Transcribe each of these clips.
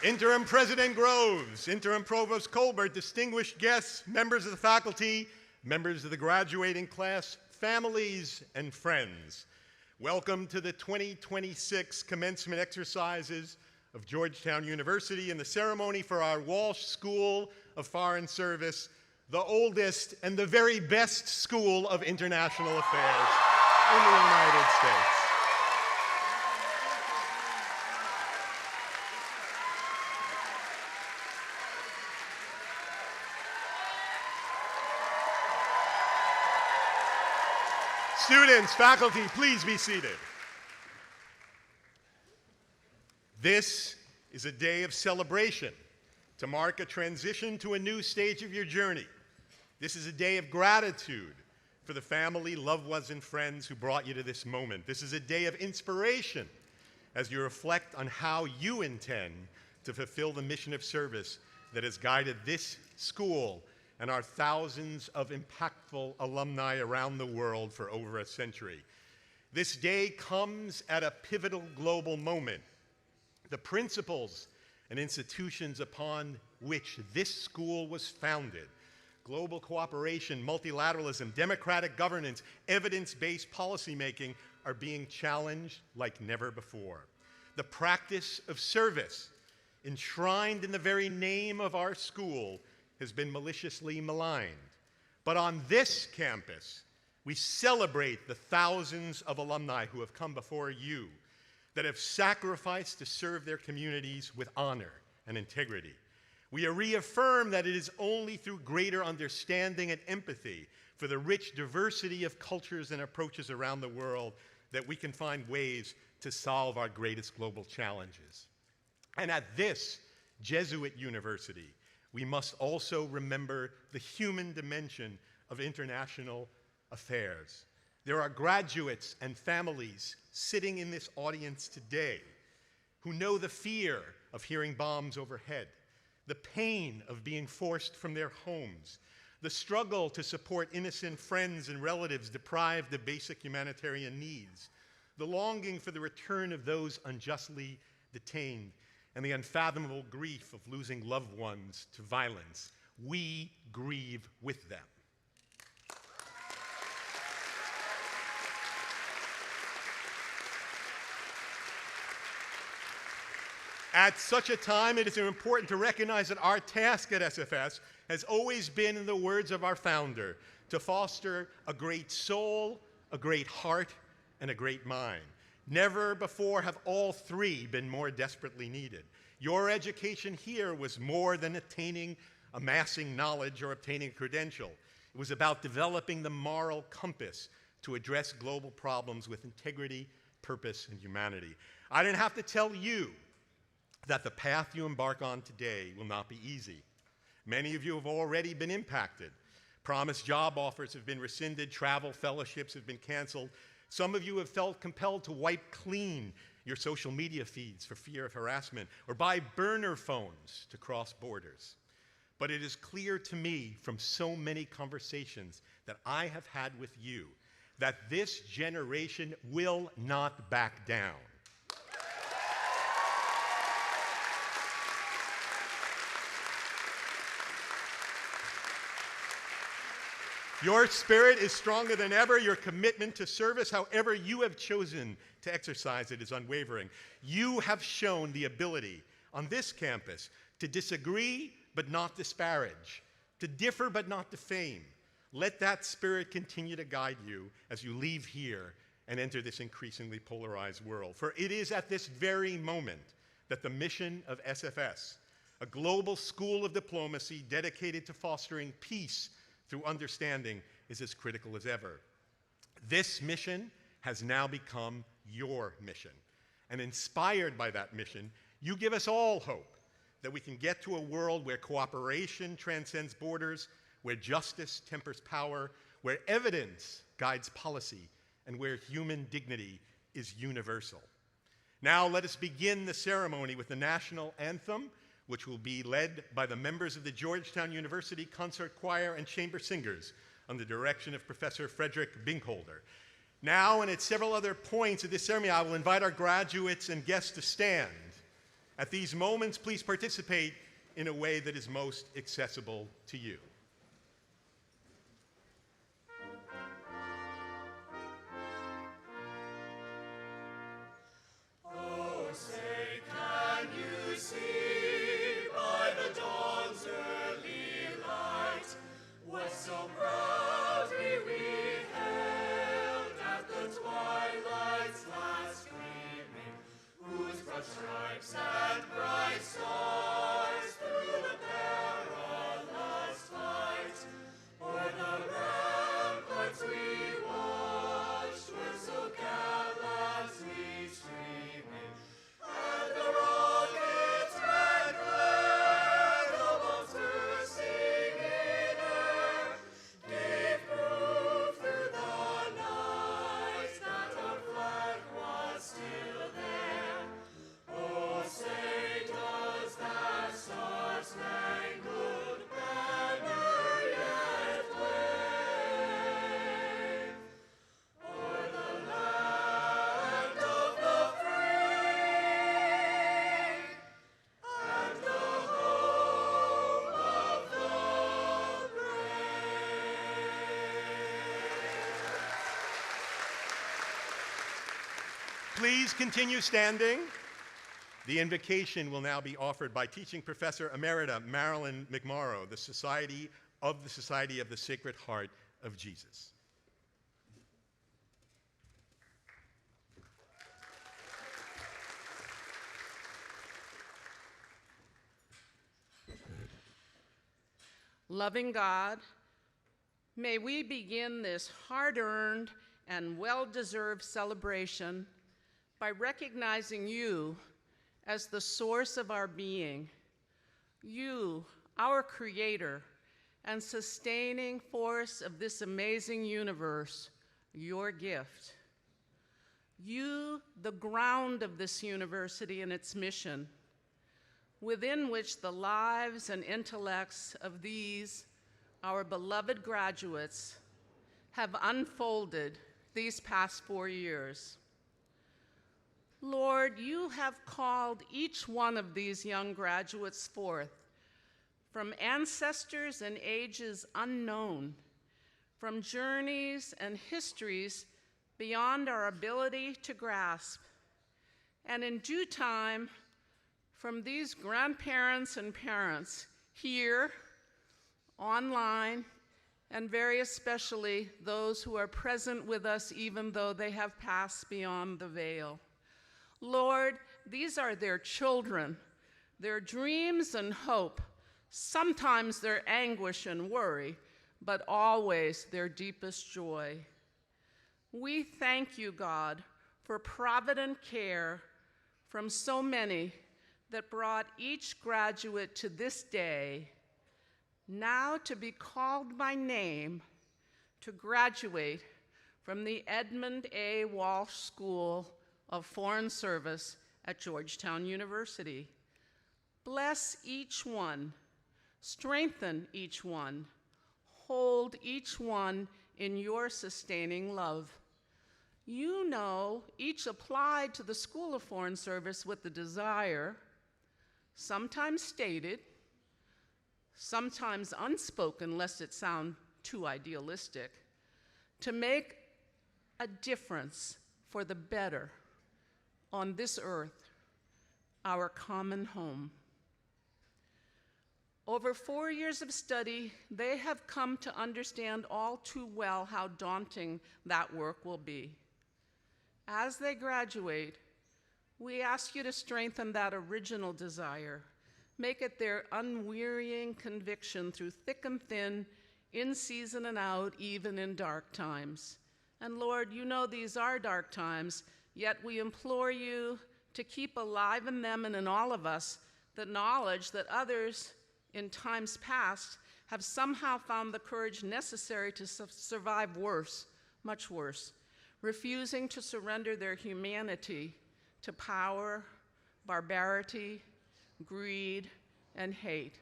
Interim President Groves, Interim Provost Colbert, distinguished guests, members of the faculty, members of the graduating class, families, and friends. Welcome to the 2026 commencement exercises of Georgetown University and the ceremony for our Walsh School of Foreign Service, the oldest and the very best school of international affairs in the United States. Students, faculty, please be seated. This is a day of celebration to mark a transition to a new stage of your journey. This is a day of gratitude for the family, loved ones, and friends who brought you to this moment. This is a day of inspiration as you reflect on how you intend to fulfill the mission of service that has guided this school and our thousands of impactful alumni around the world for over a century. This day comes at a pivotal global moment. The principles and institutions upon which this school was founded, global cooperation, multilateralism, democratic governance, evidence-based policymaking, are being challenged like never before. The practice of service, enshrined in the very name of our school, has been maliciously maligned. But on this campus, we celebrate the thousands of alumni who have come before you, that have sacrificed to serve their communities with honor and integrity. We reaffirm that it is only through greater understanding and empathy for the rich diversity of cultures and approaches around the world that we can find ways to solve our greatest global challenges. And at this Jesuit university, we must also remember the human dimension of international affairs. There are graduates and families sitting in this audience today who know the fear of hearing bombs overhead, the pain of being forced from their homes, the struggle to support innocent friends and relatives deprived of basic humanitarian needs, the longing for the return of those unjustly detained, and the unfathomable grief of losing loved ones to violence. We grieve with them. At such a time, it is important to recognize that our task at SFS has always been, in the words of our founder, to foster a great soul, a great heart, and a great mind. Never before have all three been more desperately needed. Your education here was more than amassing knowledge or obtaining a credential. It was about developing the moral compass to address global problems with integrity, purpose, and humanity. I didn't have to tell you that the path you embark on today will not be easy. Many of you have already been impacted. Promised job offers have been rescinded, travel fellowships have been canceled. Some of you have felt compelled to wipe clean your social media feeds for fear of harassment, or buy burner phones to cross borders. But it is clear to me from so many conversations that I have had with you that this generation will not back down. Your spirit is stronger than ever. Your commitment to service, however you have chosen to exercise it, is unwavering. You have shown the ability on this campus to disagree but not disparage, to differ but not defame. Let that spirit continue to guide you as you leave here and enter this increasingly polarized world. For it is at this very moment that the mission of SFS, a global school of diplomacy dedicated to fostering peace through understanding, is as critical as ever. This mission has now become your mission. And inspired by that mission, you give us all hope that we can get to a world where cooperation transcends borders, where justice tempers power, where evidence guides policy, and where human dignity is universal. Now let us begin the ceremony with the national anthem, which will be led by the members of the Georgetown University Concert Choir and Chamber Singers under the direction of Professor Frederick Binkholder. Now, and at several other points of this ceremony, I will invite our graduates and guests to stand At these moments, please participate in a way that is most accessible to you. Stripes and bright stars through the perilous fight, o'er the ramparts we watched were so gallantly streaming, and the rockets' red glare, the bombs bursting in air, gave proof through the night that our flag was still there. Oh, say does that star-spangled banner yet wave o'er the land of the free and the home of the brave? Please continue standing. The invocation will now be offered by Teaching Professor Emerita Marilyn McMorrow, the Society of the Sacred Heart of Jesus. Loving God, may we begin this hard-earned and well-deserved celebration by recognizing you as the source of our being, you, our creator and sustaining force of this amazing universe, your gift. You, the ground of this university and its mission, within which the lives and intellects of these, our beloved graduates, have unfolded these past 4 years. Lord, you have called each one of these young graduates forth from ancestors and ages unknown, from journeys and histories beyond our ability to grasp, and in due time, from these grandparents and parents here, online, and very especially those who are present with us even though they have passed beyond the veil. Lord, these are their children, their dreams and hope, sometimes their anguish and worry, but always their deepest joy. We thank you, God, for provident care from so many that brought each graduate to this day, now to be called by name, to graduate from the Edmund A. Walsh School of Foreign Service at Georgetown University. Bless each one, strengthen each one, hold each one in your sustaining love. You know, each applied to the School of Foreign Service with the desire, sometimes stated, sometimes unspoken lest it sound too idealistic, to make a difference for the better on this earth, our common home. Over 4 years of study, they have come to understand all too well how daunting that work will be. As they graduate, we ask you to strengthen that original desire, make it their unwearying conviction through thick and thin, in season and out, even in dark times. And Lord, you know these are dark times, yet we implore you to keep alive in them and in all of us the knowledge that others in times past have somehow found the courage necessary to survive worse, much worse, refusing to surrender their humanity to power, barbarity, greed, and hate,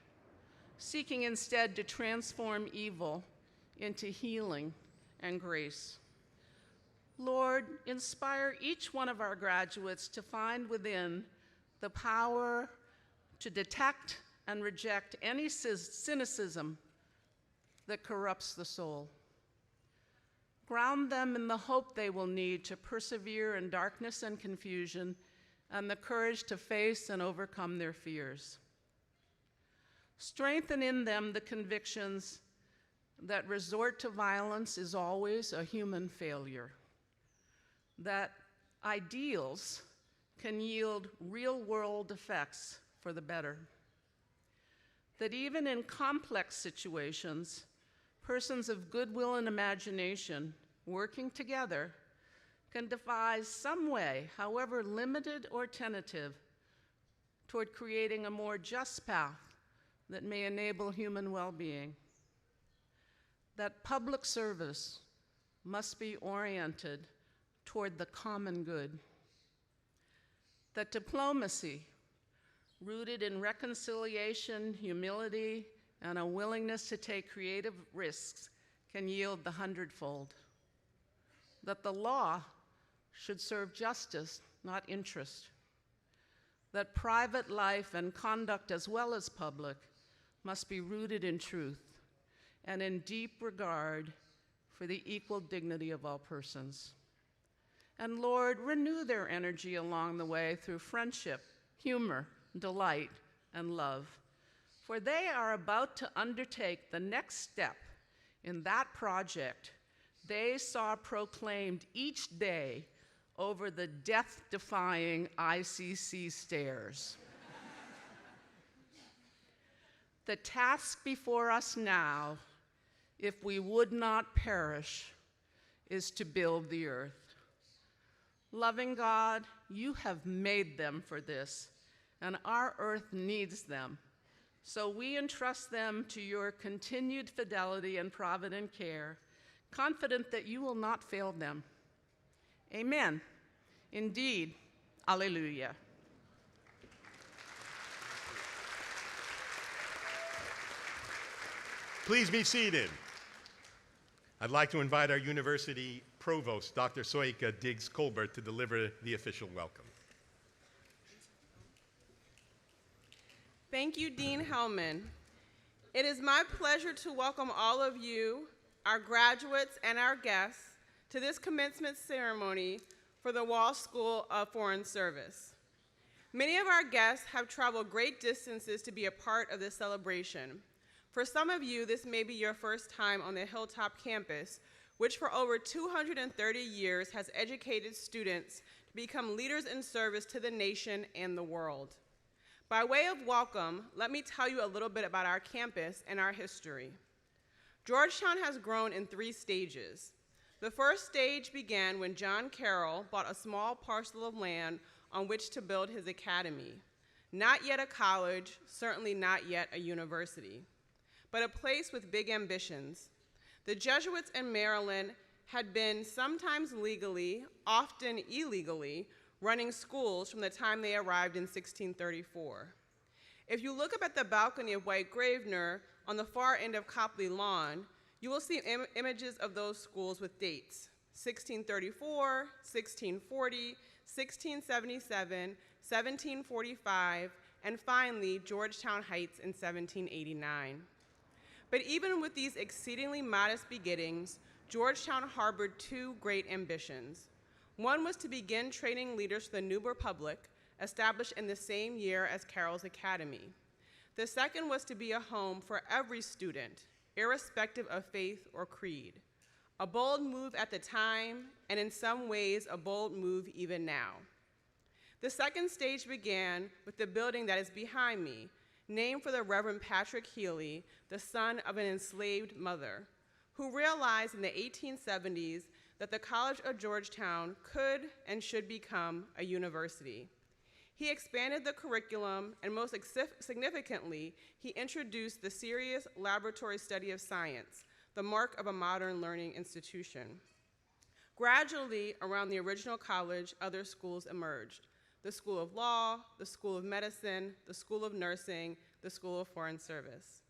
seeking instead to transform evil into healing and grace. Lord, inspire each one of our graduates to find within the power to detect and reject any cynicism that corrupts the soul. Ground them in the hope they will need to persevere in darkness and confusion, and the courage to face and overcome their fears. Strengthen in them the convictions that resort to violence is always a human failure, that ideals can yield real-world effects for the better, that even in complex situations, persons of goodwill and imagination working together can devise some way, however limited or tentative, toward creating a more just path that may enable human well-being. That public service must be oriented toward the common good. That diplomacy, rooted in reconciliation, humility, and a willingness to take creative risks, can yield the hundredfold. That the law should serve justice, not interest. That private life and conduct, as well as public, must be rooted in truth and in deep regard for the equal dignity of all persons. And Lord, renew their energy along the way through friendship, humor, delight, and love. For they are about to undertake the next step in that project they saw proclaimed each day over the death-defying ICC stairs. The task before us now, if we would not perish, is to build the earth. Loving God, you have made them for this, and our earth needs them. So we entrust them to your continued fidelity and provident care, confident that you will not fail them. Amen. Indeed, alleluia. Please be seated. I'd like to invite our university provost, Dr. Soika Diggs-Colbert, to deliver the official welcome. Thank you, Dean Hellman. It is my pleasure to welcome all of you, our graduates and our guests, to this commencement ceremony for the Walsh School of Foreign Service. Many of our guests have traveled great distances to be a part of this celebration. For some of you, this may be your first time on the Hilltop campus, which for over 230 years has educated students to become leaders in service to the nation and the world. By way of welcome, let me tell you a little bit about our campus and our history. Georgetown has grown in 3 stages. The first stage began when John Carroll bought a small parcel of land on which to build his academy. Not yet a college, certainly not yet a university, but a place with big ambitions. The Jesuits in Maryland had been sometimes legally, often illegally, running schools from the time they arrived in 1634. If you look up at the balcony of White Gravener on the far end of Copley Lawn, you will see images of those schools with dates: 1634, 1640, 1677, 1745, and finally, Georgetown Heights in 1789. But even with these exceedingly modest beginnings, Georgetown harbored 2 great ambitions. One was to begin training leaders for the New Republic, established in the same year as Carroll's Academy. The second was to be a home for every student, irrespective of faith or creed. A bold move at the time, and in some ways, a bold move even now. The second stage began with the building that is behind me, named for the Reverend Patrick Healy, the son of an enslaved mother, who realized in the 1870s that the College of Georgetown could and should become a university. He expanded the curriculum, and most significantly, he introduced the serious laboratory study of science, the mark of a modern learning institution. Gradually, around the original college, other schools emerged: the School of Law, the School of Medicine, the School of Nursing, the School of Foreign Service.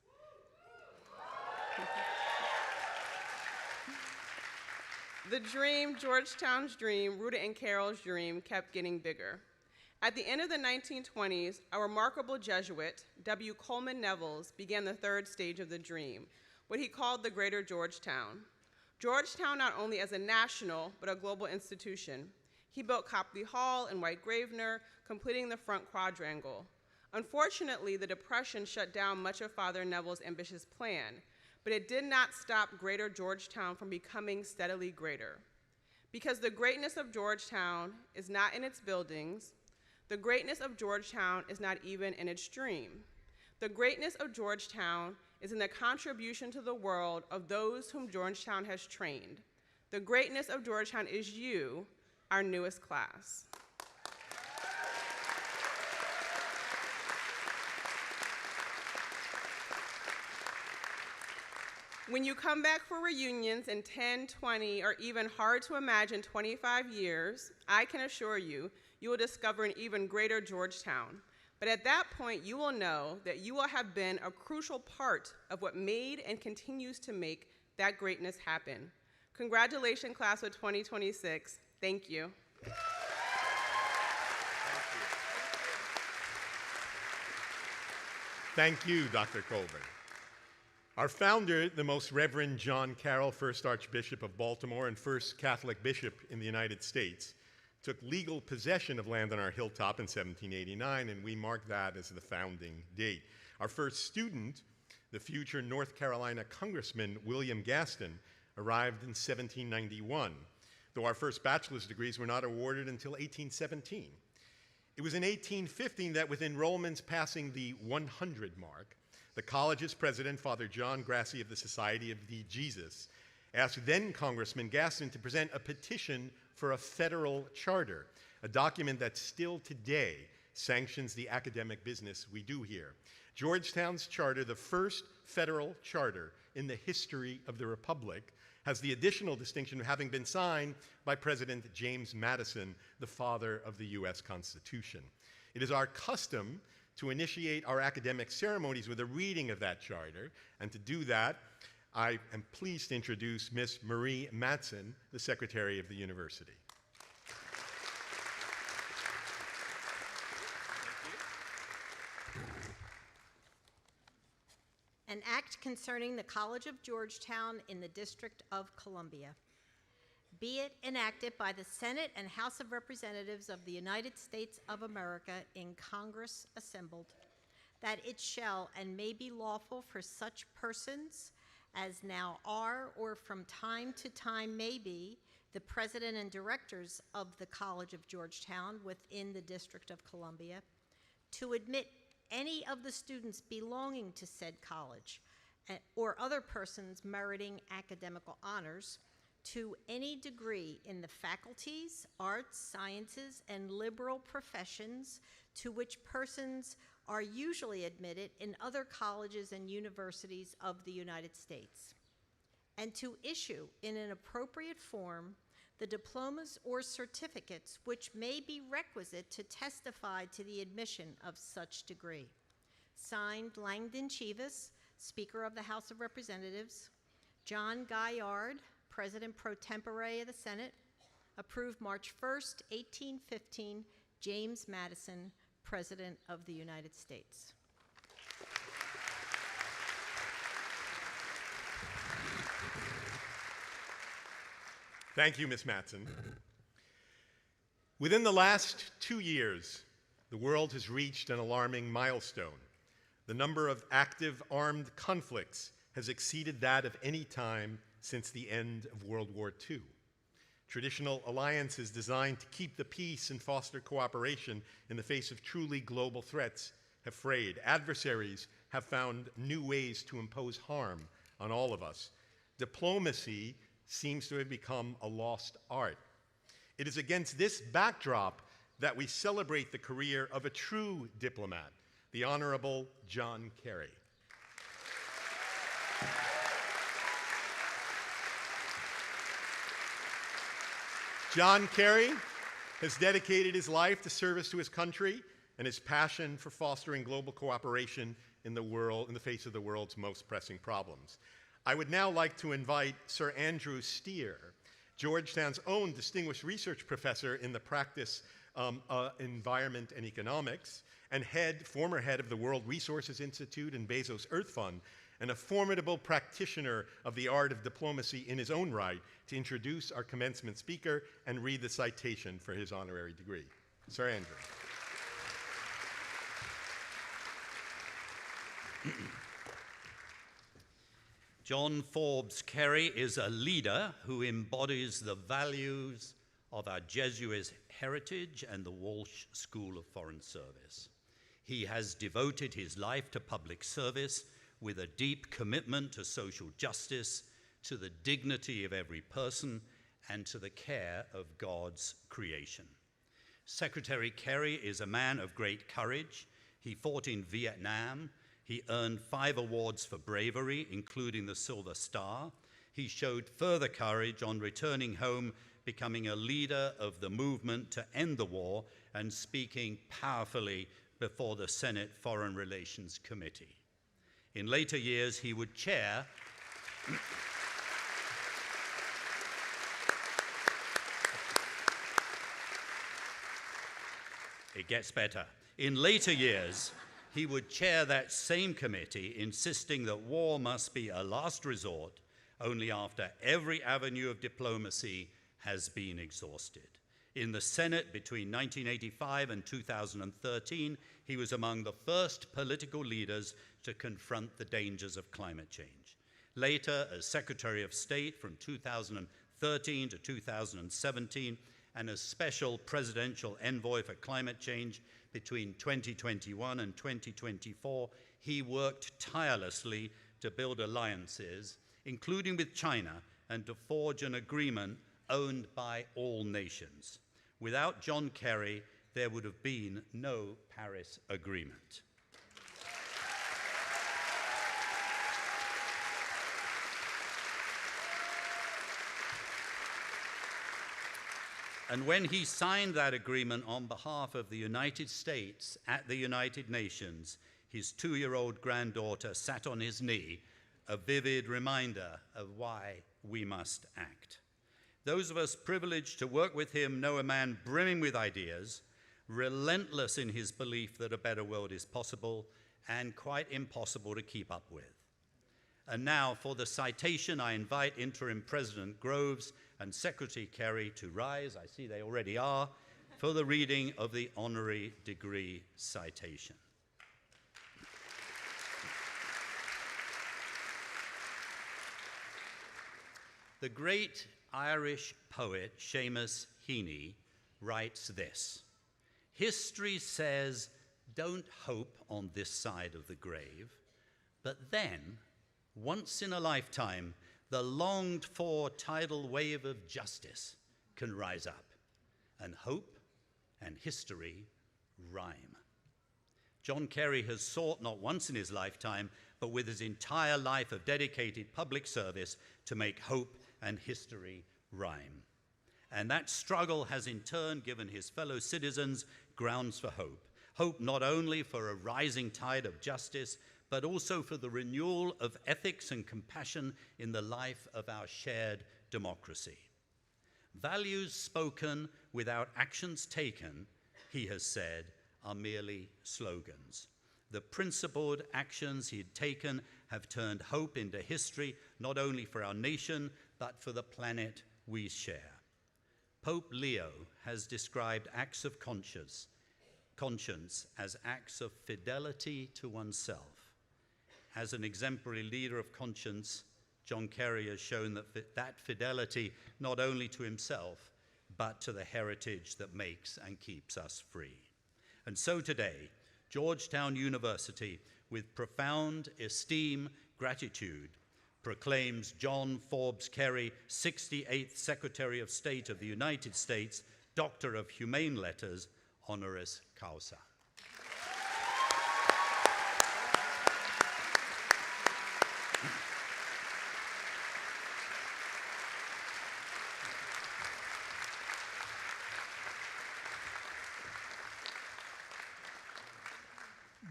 The dream, Georgetown's dream, rooted in Carroll's dream, kept getting bigger. At the end of the 1920s, a remarkable Jesuit, W. Coleman Nevels, began the third stage of the dream, what he called the Greater Georgetown. Georgetown not only as a national, but a global institution. He built Copley Hall and White Gravener, completing the front quadrangle. Unfortunately, the Depression shut down much of Father Neville's ambitious plan, but it did not stop Greater Georgetown from becoming steadily greater. Because the greatness of Georgetown is not in its buildings, the greatness of Georgetown is not even in its dream. The greatness of Georgetown is in the contribution to the world of those whom Georgetown has trained. The greatness of Georgetown is you, our newest class. When you come back for reunions in 10, 20, or even hard to imagine 25 years, I can assure you, you will discover an even greater Georgetown. But at that point, you will know that you will have been a crucial part of what made and continues to make that greatness happen. Congratulations, class of 2026. Thank you. Thank you, Dr. Colburn. Our founder, the Most Reverend John Carroll, first Archbishop of Baltimore and first Catholic bishop in the United States, took legal possession of land on our hilltop in 1789, and we mark that as the founding date. Our first student, the future North Carolina Congressman William Gaston, arrived in 1791, though our first bachelor's degrees were not awarded until 1817. It was in 1815 that, with enrollments passing the 100 mark, the college's president, Father John Grassi of the Society of the Jesus, asked then Congressman Gaston to present a petition for a federal charter, a document that still today sanctions the academic business we do here. Georgetown's charter, the first federal charter in the history of the Republic, has the additional distinction of having been signed by President James Madison, the father of the U.S. Constitution. It is our custom to initiate our academic ceremonies with a reading of that charter, and to do that, I am pleased to introduce Ms. Marie Matson, the Secretary of the University. An act concerning the College of Georgetown in the District of Columbia. Be it enacted by the Senate and House of Representatives of the United States of America in Congress assembled, that it shall and may be lawful for such persons as now are or from time to time may be the president and directors of the College of Georgetown within the District of Columbia, to admit any of the students belonging to said college or other persons meriting academical honors to any degree in the faculties, arts, sciences, and liberal professions to which persons are usually admitted in other colleges and universities of the United States, and to issue in an appropriate form the diplomas or certificates which may be requisite to testify to the admission of such degree. Signed, Langdon Chivas, Speaker of the House of Representatives, John Gaillard, President pro tempore of the Senate. Approved March 1st, 1815, James Madison, President of the United States. Thank you, Ms. Matson. Within the last 2 years, the world has reached an alarming milestone. The number of active armed conflicts has exceeded that of any time since the end of World War II. Traditional alliances designed to keep the peace and foster cooperation in the face of truly global threats have frayed. Adversaries have found new ways to impose harm on all of us. Diplomacy seems to have become a lost art. It is against this backdrop that we celebrate the career of a true diplomat, the Honorable John Kerry. John Kerry has dedicated his life to service to his country and his passion for fostering global cooperation in the face of the world's most pressing problems. I would now like to invite Sir Andrew Steer, Georgetown's own distinguished research professor in the practice Environment and Economics, and former head of the World Resources Institute and Bezos Earth Fund, and a formidable practitioner of the art of diplomacy in his own right, to introduce our commencement speaker and read the citation for his honorary degree. Sir Andrew. John Forbes Carey is a leader who embodies the values of our Jesuit heritage and the Walsh School of Foreign Service. He has devoted his life to public service with a deep commitment to social justice, to the dignity of every person, and to the care of God's creation. Secretary Carey is a man of great courage. He fought in Vietnam. He earned 5 awards for bravery, including the Silver Star. He showed further courage on returning home, becoming a leader of the movement to end the war and speaking powerfully before the Senate Foreign Relations Committee. In later years, he would chair It gets better. In later years, he would chair that same committee, insisting that war must be a last resort only after every avenue of diplomacy has been exhausted. In the Senate between 1985 and 2013, he was among the first political leaders to confront the dangers of climate change. Later, as Secretary of State from 2013 to 2017, and as Special Presidential Envoy for Climate Change between 2021 and 2024, he worked tirelessly to build alliances, including with China, and to forge an agreement owned by all nations. Without John Kerry, there would have been no Paris Agreement. And when he signed that agreement on behalf of the United States at the United Nations, his 2-year-old granddaughter sat on his knee, a vivid reminder of why we must act. Those of us privileged to work with him know a man brimming with ideas, relentless in his belief that a better world is possible, and quite impossible to keep up with. And now, for the citation, I invite Interim President Groves and Secretary Kerry to rise, I see they already are, for the reading of the honorary degree citation. The great Irish poet Seamus Heaney writes this: "History says, don't hope on this side of the grave, but then, once in a lifetime, the longed-for tidal wave of justice can rise up, and hope and history rhyme." John Kerry has sought not once in his lifetime, but with his entire life of dedicated public service, to make hope and history rhyme. And that struggle has in turn given his fellow citizens grounds for hope. Hope not only for a rising tide of justice, but also for the renewal of ethics and compassion in the life of our shared democracy. Values spoken without actions taken, he has said, are merely slogans. The principled actions he had taken have turned hope into history, not only for our nation, but for the planet we share. Pope Leo has described acts of conscience as acts of fidelity to oneself. As an exemplary leader of conscience, John Kerry has shown that fidelity not only to himself, but to the heritage that makes and keeps us free. And so today, Georgetown University, with profound esteem, gratitude, proclaims John Forbes Kerry, 68th Secretary of State of the United States, Doctor of Humane Letters, honoris causa.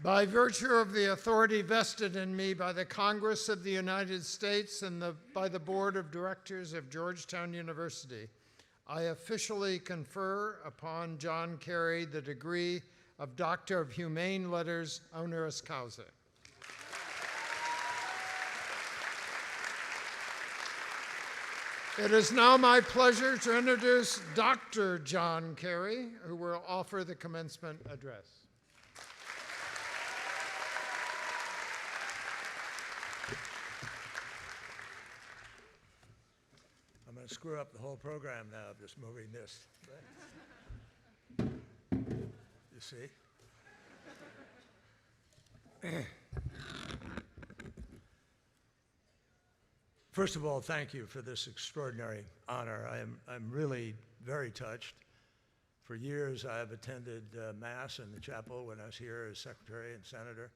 By virtue of the authority vested in me by the Congress of the United States and by the Board of Directors of Georgetown University, I officially confer upon John Carey the degree of Doctor of Humane Letters, honoris causa. It is now my pleasure to introduce Dr. John Carey, who will offer the commencement address. I'm going to screw up the whole program now, just moving this. You see? First of all, thank you for this extraordinary honor. I'm really very touched. For years, I have attended Mass in the chapel when I was here as secretary and senator.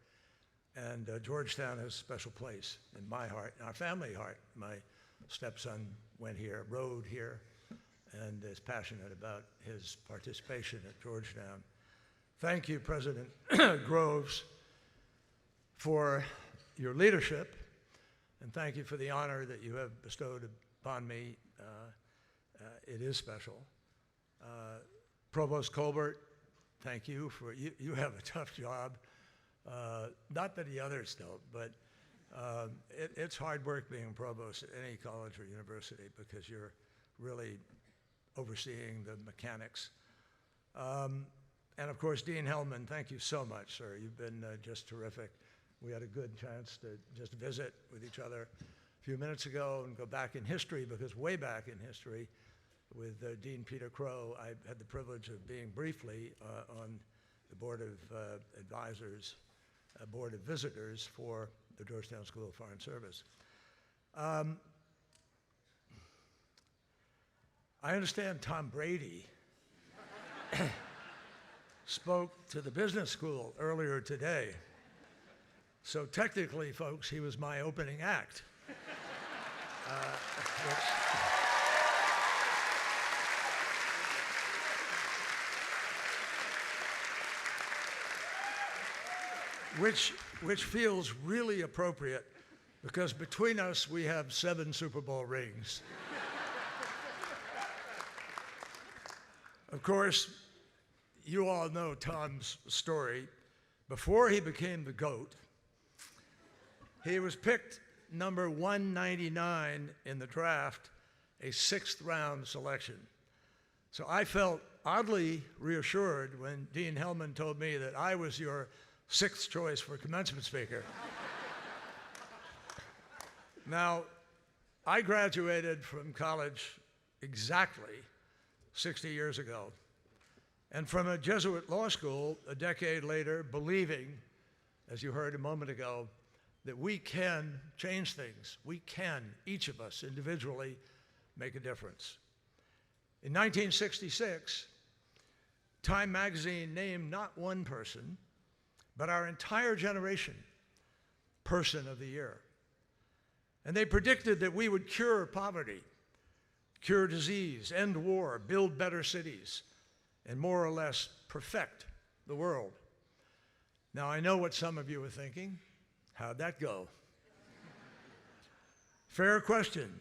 And Georgetown has a special place in my heart, in our family heart. My stepson went here, rode here, and is passionate about his participation at Georgetown. Thank you, President Groves, for your leadership, and thank you for the honor that you have bestowed upon me. It is special. Provost Colbert, thank you for, you have a tough job. Not that the others don't, but it's hard work being provost at any college or university because you're really overseeing the mechanics. And of course, Dean Hellman, thank you so much, sir. You've been just terrific. We had a good chance to just visit with each other a few minutes ago and go back in history, because way back in history with Dean Peter Crow, I had the privilege of being briefly on the Board of Advisors, Board of Visitors for the Georgetown School of Foreign Service. I understand Tom Brady spoke to the business school earlier today. So technically, folks, he was my opening act. Which feels really appropriate, because between us, we have 7 Super Bowl rings. Of course, you all know Tom's story. Before he became the GOAT, he was picked number 199 in the draft, a 6th round selection. So I felt oddly reassured when Dean Hellman told me that I was your 6th choice for commencement speaker. Now, I graduated from college exactly 60 years ago, and from a Jesuit law school a decade later, believing, as you heard a moment ago, that we can change things. We can, each of us individually, make a difference. In 1966, Time magazine named not one person, but our entire generation, Person of the Year. And they predicted that we would cure poverty, cure disease, end war, build better cities, and more or less perfect the world. Now, I know what some of you are thinking. How'd that go? Fair question.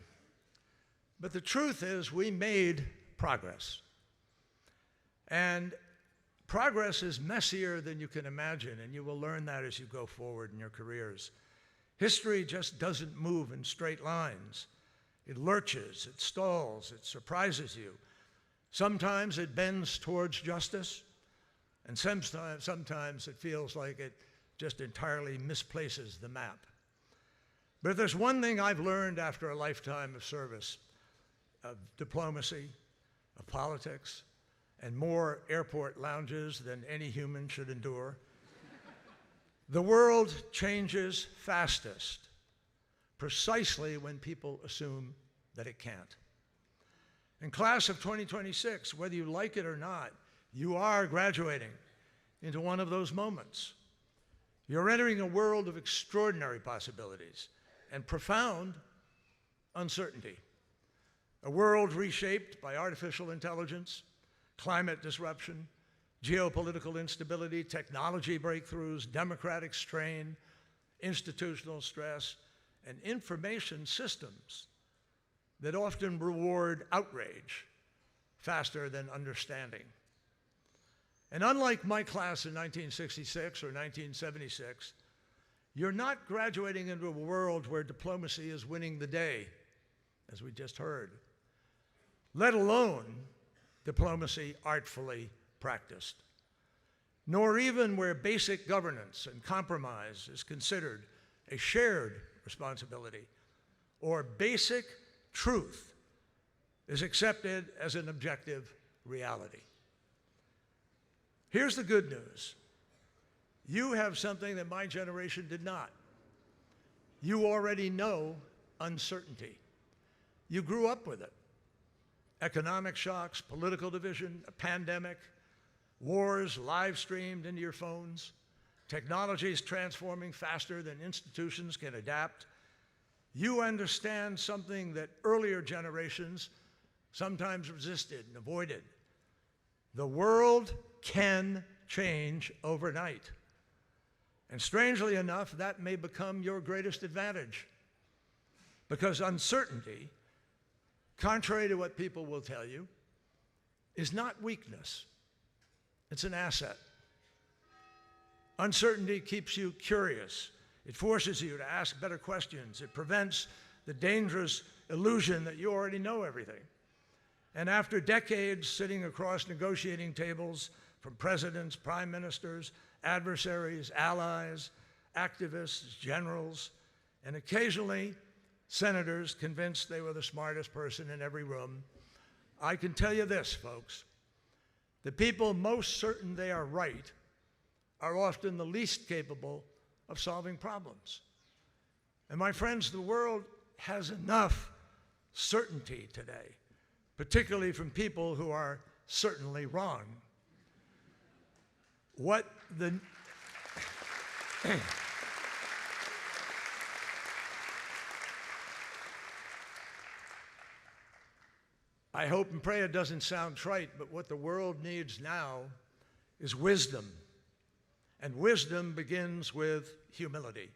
But the truth is, we made progress. And progress is messier than you can imagine, and you will learn that as you go forward in your careers. History just doesn't move in straight lines. It lurches, it stalls, it surprises you. Sometimes it bends towards justice, and sometimes it feels like it just entirely misplaces the map. But if there's one thing I've learned after a lifetime of service, of diplomacy, of politics, and more airport lounges than any human should endure, the world changes fastest precisely when people assume that it can't. In class of 2026, whether you like it or not, you are graduating into one of those moments. You're entering a world of extraordinary possibilities and profound uncertainty. A world reshaped by artificial intelligence, climate disruption, geopolitical instability, technology breakthroughs, democratic strain, institutional stress, and information systems that often reward outrage faster than understanding. And unlike my class in 1966 or 1976, you're not graduating into a world where diplomacy is winning the day, as we just heard, let alone diplomacy artfully practiced, nor even where basic governance and compromise is considered a shared responsibility, or basic truth is accepted as an objective reality. Here's the good news. You have something that my generation did not. You already know uncertainty. You grew up with it. Economic shocks, political division, a pandemic, wars live streamed into your phones, technologies transforming faster than institutions can adapt. You understand something that earlier generations sometimes resisted and avoided. The world can change overnight. And strangely enough, that may become your greatest advantage, because uncertainty, contrary to what people will tell you, is not weakness. It's an asset. Uncertainty keeps you curious. It forces you to ask better questions. It prevents the dangerous illusion that you already know everything. And after decades sitting across negotiating tables from presidents, prime ministers, adversaries, allies, activists, generals, and occasionally senators convinced they were the smartest person in every room, I can tell you this, folks. The people most certain they are right are often the least capable of solving problems. And my friends, the world has enough certainty today, particularly from people who are certainly wrong. What the I hope and pray it doesn't sound trite, but what the world needs now is wisdom. And wisdom begins with humility.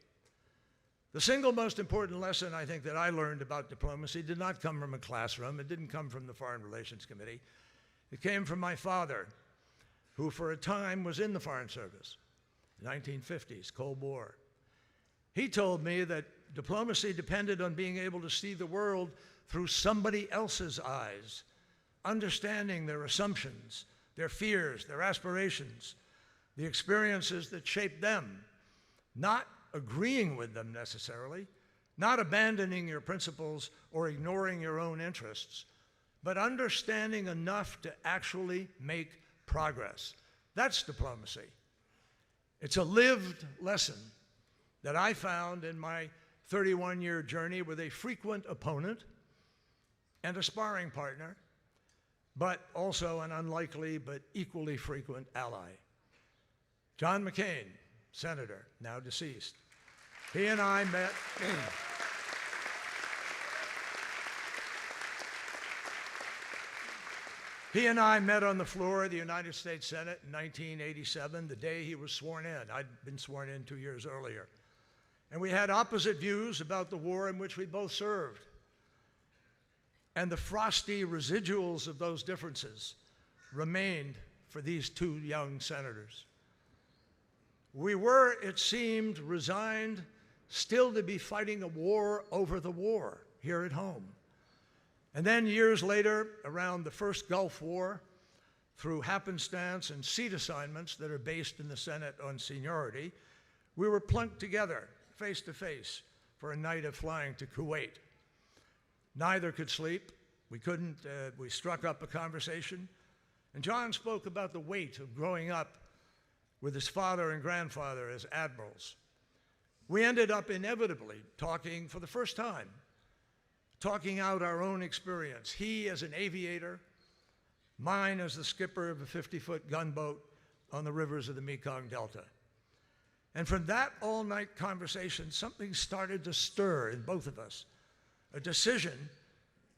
The single most important lesson I think that I learned about diplomacy did not come from a classroom. It didn't come from the Foreign Relations Committee. It came from my father, who for a time was in the Foreign Service, 1950s, Cold War. He told me that diplomacy depended on being able to see the world through somebody else's eyes, understanding their assumptions, their fears, their aspirations, the experiences that shaped them, not agreeing with them necessarily, not abandoning your principles or ignoring your own interests, but understanding enough to actually make progress. That's diplomacy. It's a lived lesson that I found in my 31-year journey with a frequent opponent and a sparring partner, but also an unlikely but equally frequent ally. John McCain, senator, now deceased. He and I met. He and I met on the floor of the United States Senate in 1987, the day he was sworn in. I'd been sworn in 2 years earlier. And we had opposite views about the war in which we both served. And the frosty residuals of those differences remained for these two young senators. We were, it seemed, resigned still to be fighting a war over the war here at home. And then years later, around the first Gulf War, through happenstance and seat assignments that are based in the Senate on seniority, we were plunked together, face to face, for a night of flying to Kuwait. Neither could sleep. We struck up a conversation. And John spoke about the weight of growing up with his father and grandfather as admirals. We ended up inevitably talking for the first time, talking out our own experience. He as an aviator, mine as the skipper of a 50-foot gunboat on the rivers of the Mekong Delta. And from that all-night conversation, something started to stir in both of us, a decision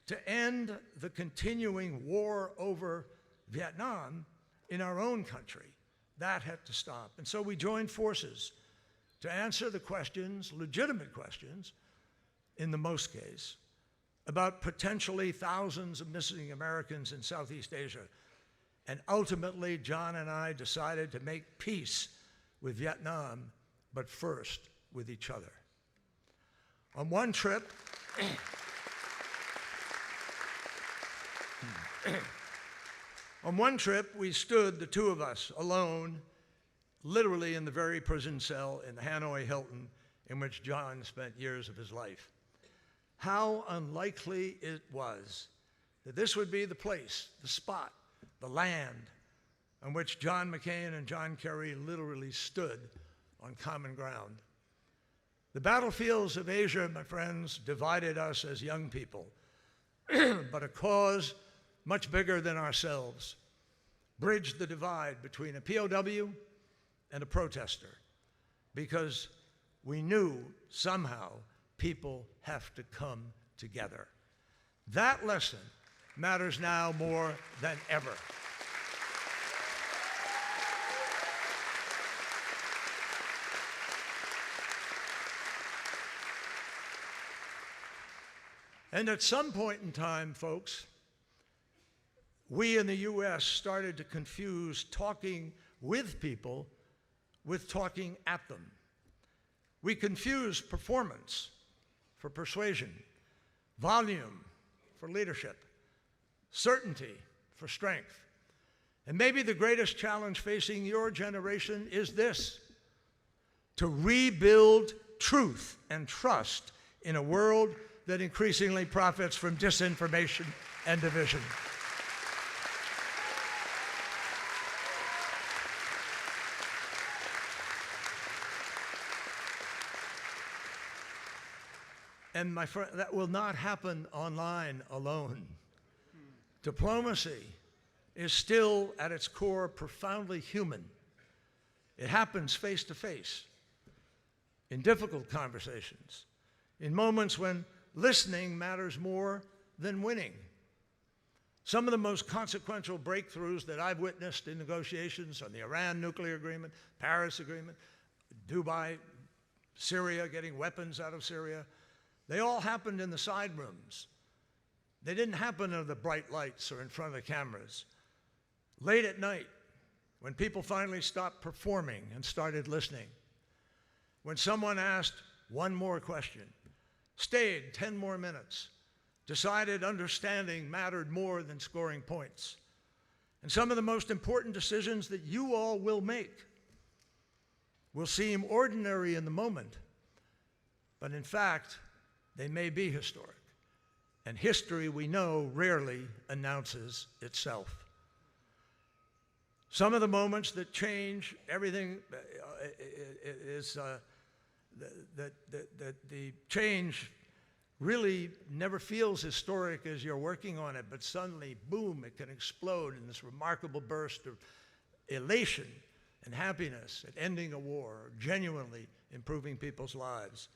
to end the continuing war over Vietnam in our own country. That had to stop. And so we joined forces to answer the questions, legitimate questions, in the most case, about potentially thousands of missing Americans in Southeast Asia. And ultimately, John and I decided to make peace with Vietnam, but first with each other. On one trip, we stood, the two of us, alone, literally in the very prison cell in the Hanoi Hilton in which John spent years of his life. How unlikely it was that this would be the place, the spot, the land on which John McCain and John Kerry literally stood on common ground. The battlefields of Asia, my friends, divided us as young people, but a cause much bigger than ourselves bridged the divide between a POW and a protester, because we knew somehow people have to come together. That lesson matters now more than ever. And at some point in time, folks, we in the US started to confuse talking with people with talking at them. We confused performance for persuasion, volume for leadership, certainty for strength. And maybe the greatest challenge facing your generation is this: to rebuild truth and trust in a world that increasingly profits from disinformation and division. And my friend, that will not happen online alone. Diplomacy is still at its core profoundly human. It happens face to face, in difficult conversations, in moments when listening matters more than winning. Some of the most consequential breakthroughs that I've witnessed in negotiations on the Iran nuclear agreement, Paris Agreement, Dubai, Syria, getting weapons out of Syria, they all happened in the side rooms. They didn't happen under the bright lights or in front of the cameras. Late at night, when people finally stopped performing and started listening, when someone asked one more question, stayed 10 more minutes, decided understanding mattered more than scoring points. And some of the most important decisions that you all will make will seem ordinary in the moment, but in fact, they may be historic. And history, we know, rarely announces itself. Some of the moments that change everything is that the change really never feels historic as you're working on it, but suddenly, boom, it can explode in this remarkable burst of elation and happiness at ending a war, or genuinely improving people's lives.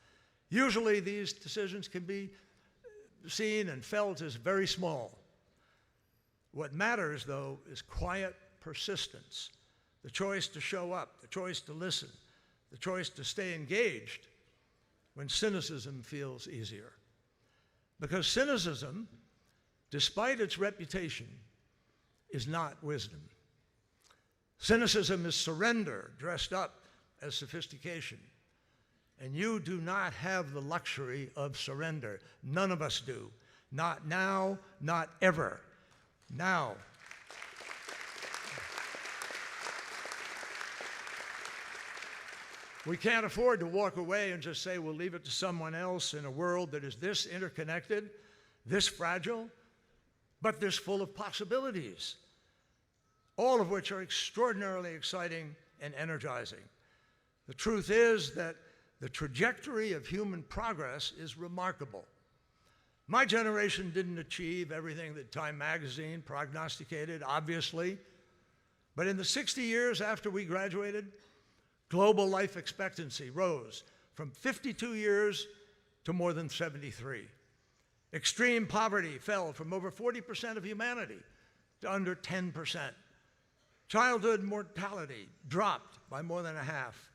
Usually these decisions can be seen and felt as very small. What matters, though, is quiet persistence, the choice to show up, the choice to listen, the choice to stay engaged when cynicism feels easier. Because cynicism, despite its reputation, is not wisdom. Cynicism is surrender dressed up as sophistication. And you do not have the luxury of surrender. None of us do. Not now, not ever. Now. We can't afford to walk away and just say we'll leave it to someone else in a world that is this interconnected, this fragile, but this full of possibilities, all of which are extraordinarily exciting and energizing. The truth is that the trajectory of human progress is remarkable. My generation didn't achieve everything that Time magazine prognosticated, obviously, but in the 60 years after we graduated, global life expectancy rose from 52 years to more than 73. Extreme poverty fell from over 40% of humanity to under 10%. Childhood mortality dropped by more than a half.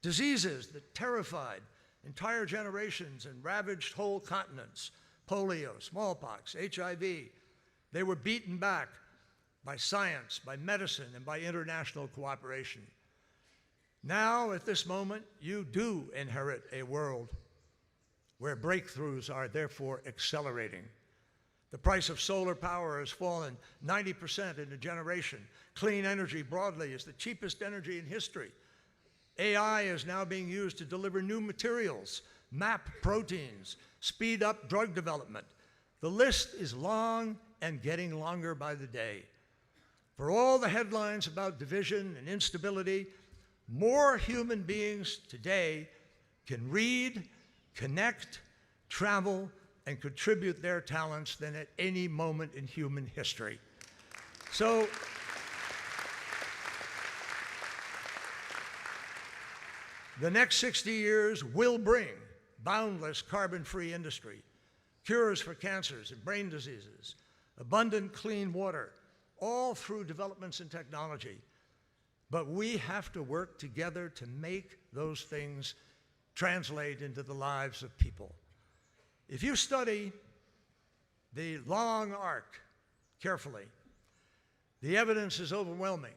Diseases that terrified entire generations and ravaged whole continents, polio, smallpox, HIV. They were beaten back by science, by medicine, and by international cooperation. Now, at this moment, you do inherit a world where breakthroughs are therefore accelerating. The price of solar power has fallen 90% in a generation. Clean energy broadly is the cheapest energy in history. AI is now being used to deliver new materials, map proteins, speed up drug development. The list is long and getting longer by the day. For all the headlines about division and instability, more human beings today can read, connect, travel, and contribute their talents than at any moment in human history. So, the next 60 years will bring boundless carbon-free industry, cures for cancers and brain diseases, abundant clean water, all through developments in technology. But we have to work together to make those things translate into the lives of people. If you study the long arc carefully, the evidence is overwhelming.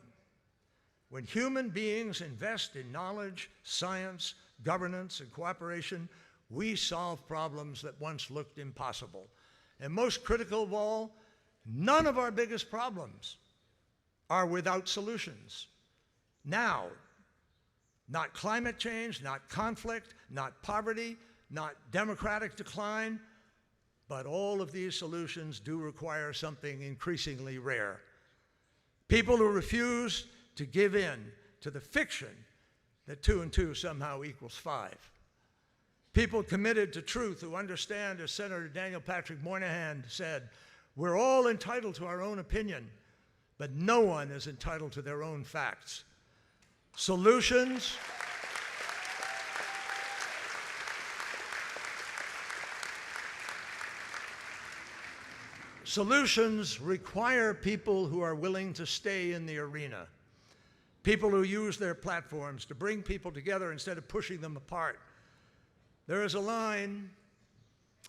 When human beings invest in knowledge, science, governance, and cooperation, we solve problems that once looked impossible. And most critical of all, none of our biggest problems are without solutions. Now, not climate change, not conflict, not poverty, not democratic decline, but all of these solutions do require something increasingly rare. People who refuse to give in to the fiction that 2 and 2 somehow equals 5. People committed to truth who understand, as Senator Daniel Patrick Moynihan said, we're all entitled to our own opinion, but no one is entitled to their own facts. Solutions require people who are willing to stay in the arena, people who use their platforms to bring people together instead of pushing them apart. There is a line,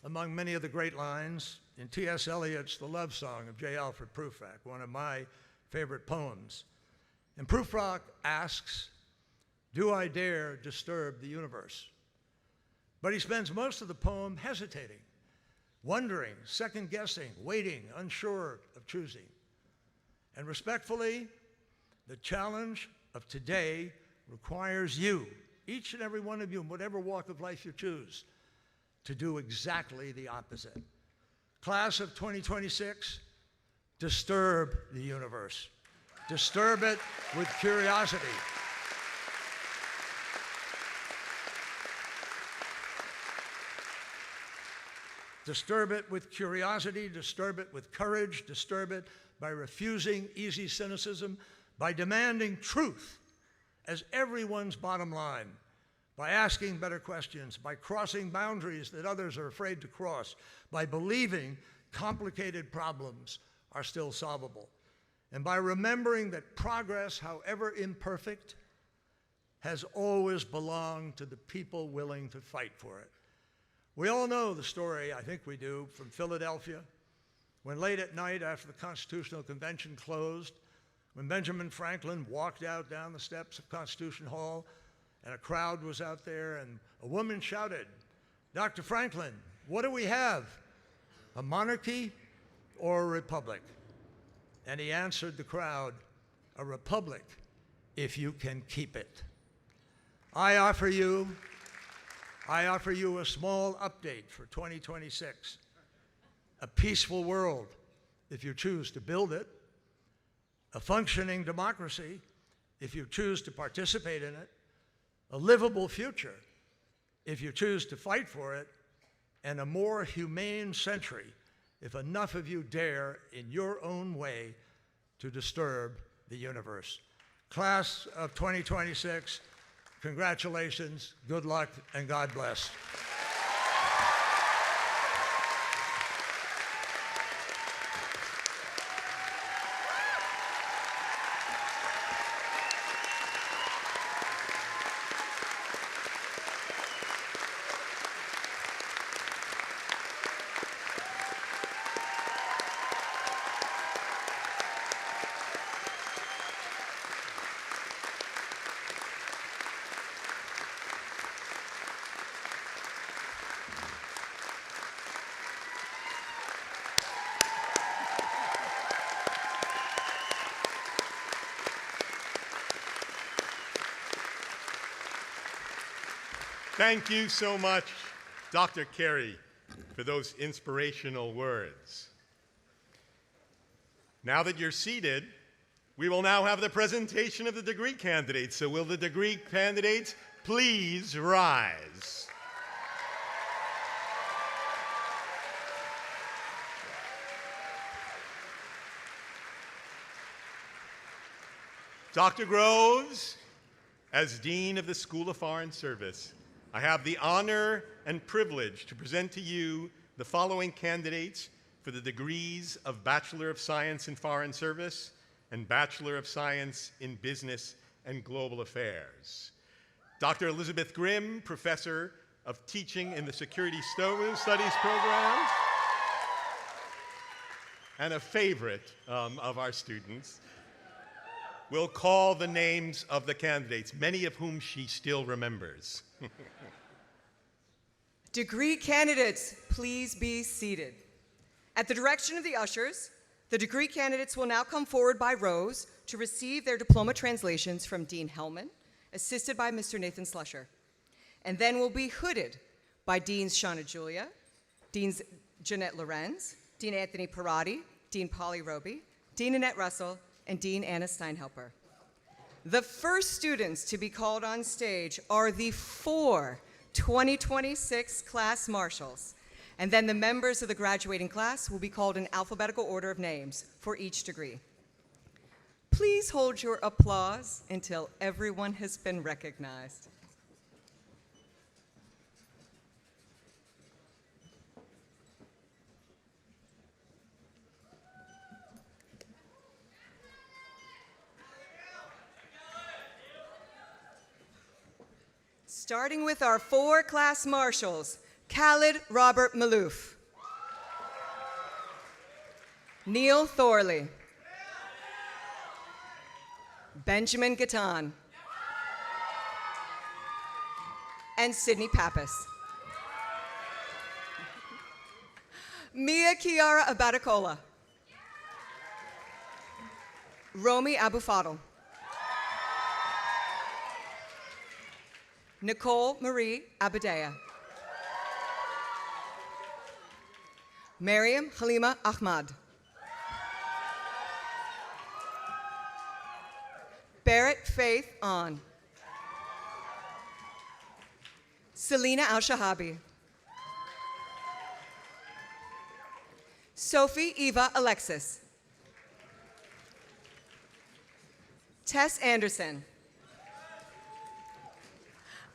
among many of the great lines, in T.S. Eliot's The Love Song of J. Alfred Prufrock, one of my favorite poems. And Prufrock asks, do I dare disturb the universe? But he spends most of the poem hesitating, wondering, second-guessing, waiting, unsure of choosing. And respectfully, the challenge of today requires you, each and every one of you, in whatever walk of life you choose, to do exactly the opposite. Class of 2026, disturb the universe. Disturb it with curiosity. Disturb it with curiosity, disturb it with courage, disturb it by refusing easy cynicism, by demanding truth as everyone's bottom line, by asking better questions, by crossing boundaries that others are afraid to cross, by believing complicated problems are still solvable, and by remembering that progress, however imperfect, has always belonged to the people willing to fight for it. We all know the story, I think we do, from Philadelphia, when late at night after the Constitutional Convention closed, when Benjamin Franklin walked out down the steps of Constitution Hall, and a crowd was out there, and a woman shouted, "Dr. Franklin, what do we have, a monarchy or a republic?" And he answered the crowd, "A republic, if you can keep it." I offer you a small update for 2026. A peaceful world, if you choose to build it. A functioning democracy, if you choose to participate in it. A livable future, if you choose to fight for it. And a more humane century, if enough of you dare, in your own way, to disturb the universe. Class of 2026, congratulations, good luck, and God bless. Thank you so much, Dr. Carey, for those inspirational words. Now that you're seated, we will now have the presentation of the degree candidates. So will the degree candidates please rise? Dr. Groves, as Dean of the School of Foreign Service, I have the honor and privilege to present to you the following candidates for the degrees of Bachelor of Science in Foreign Service and Bachelor of Science in Business and Global Affairs. Dr. Elizabeth Grimm, Professor of Teaching in the Security Studies program, and a favorite of our students, will call the names of the candidates, many of whom she still remembers. Degree candidates, please be seated. At the direction of the ushers, the degree candidates will now come forward by rows to receive their diploma translations from Dean Hellman, assisted by Mr. Nathan Slusher, and then will be hooded by Deans Shauna Julia, Deans Jeanette Lorenz, Dean Anthony Parati, Dean Polly Roby, Dean Annette Russell, and Dean Anna Steinhelper. The first students to be called on stage are the 4 2026 class marshals, and then the members of the graduating class will be called in alphabetical order of names for each degree. Please hold your applause until everyone has been recognized. Starting with our 4 class marshals, Khalid Robert Malouf, Neil Thorley, Benjamin Gatan, and Sydney Pappas. Mia Kiara Abatacola, Romy Abu Fadl, Nicole Marie Abadea, Mariam Halima Ahmad, Barrett Faith On, Selena Al-Shahabi, Sophie Eva Alexis, Tess Anderson,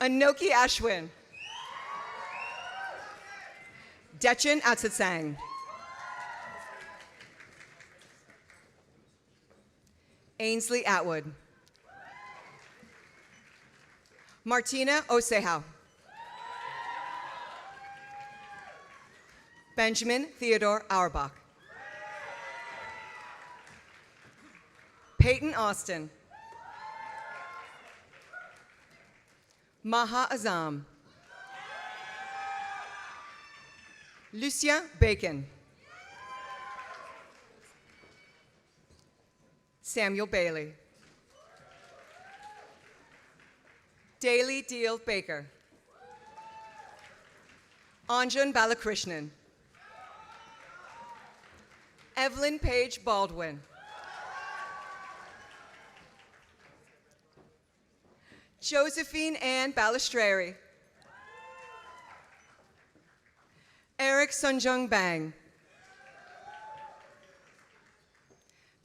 Anoki Ashwin, Dechan Atsatsang, Ainsley Atwood, Martina Osehau, Benjamin Theodore Auerbach, Peyton Austin, Maha Azam, Lucien Bacon, Samuel Bailey, Daly Deal Baker, Anjan Balakrishnan, Evelyn Page Baldwin, Josephine Ann Balistreri, Eric Sunjung Bang,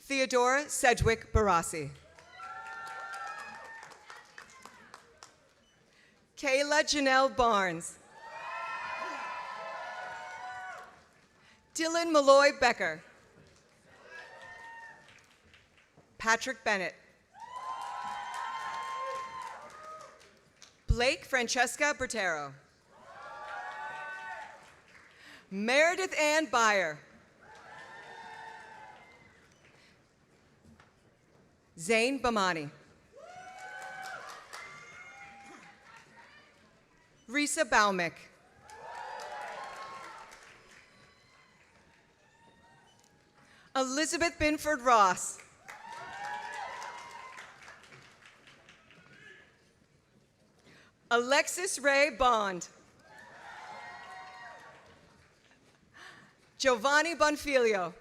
Theodora Sedgwick Barassi, Kayla Janelle Barnes, Dylan Malloy Becker, Patrick Bennett, Blake Francesca Bertero, Meredith Ann Byer, Zain Bamani, Risa Baumick, Elizabeth Binford Ross, Alexis Ray Bond. Giovanni Bonfilio.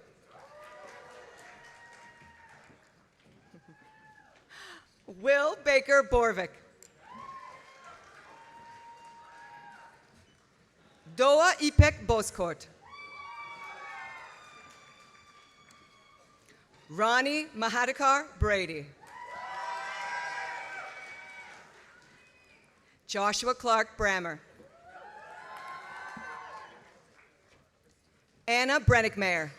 Will Baker Borvik. Doa Ipek Boskort. Ronnie Mahadikar Brady. Joshua Clark Brammer. Anna Brennickmeyer.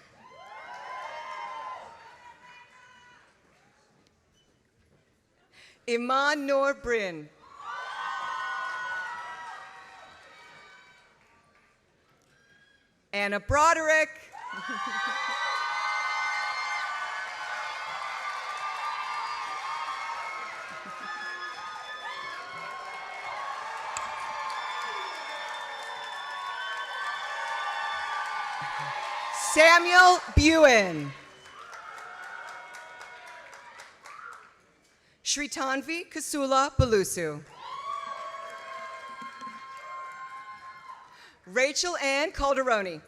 Iman Noor Bryn. Anna Broderick. Samuel Buin. Shritanvi Kasula Balusu. Rachel Ann Calderoni.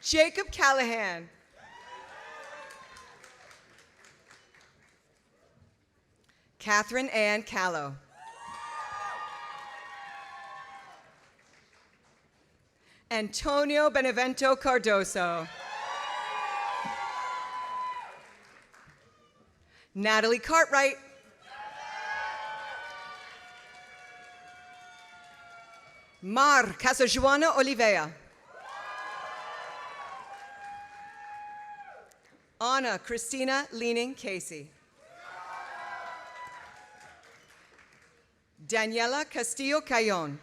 Jacob Callahan. Catherine Ann Callow. Antonio Benevento Cardoso. Natalie Cartwright. Mar Casajuana Oliveira. Anna Christina Leaning Casey. Daniela Castillo Cayon.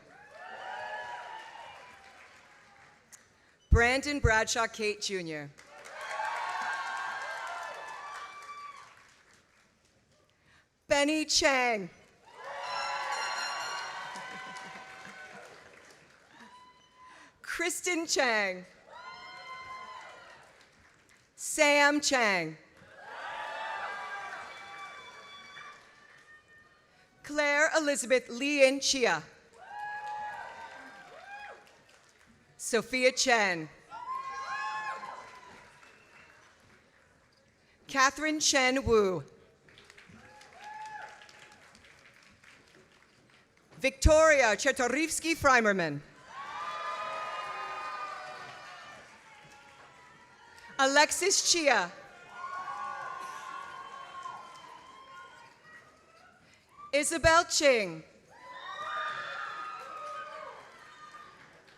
Brandon Bradshaw Kate Jr. Benny Chang. Kristen Chang. Sam Chang. Claire Elizabeth Leon Chia. Sophia Chen. Catherine Chen Wu. Victoria Chetorivsky-Freimerman. Alexis Chia. Isabel Ching.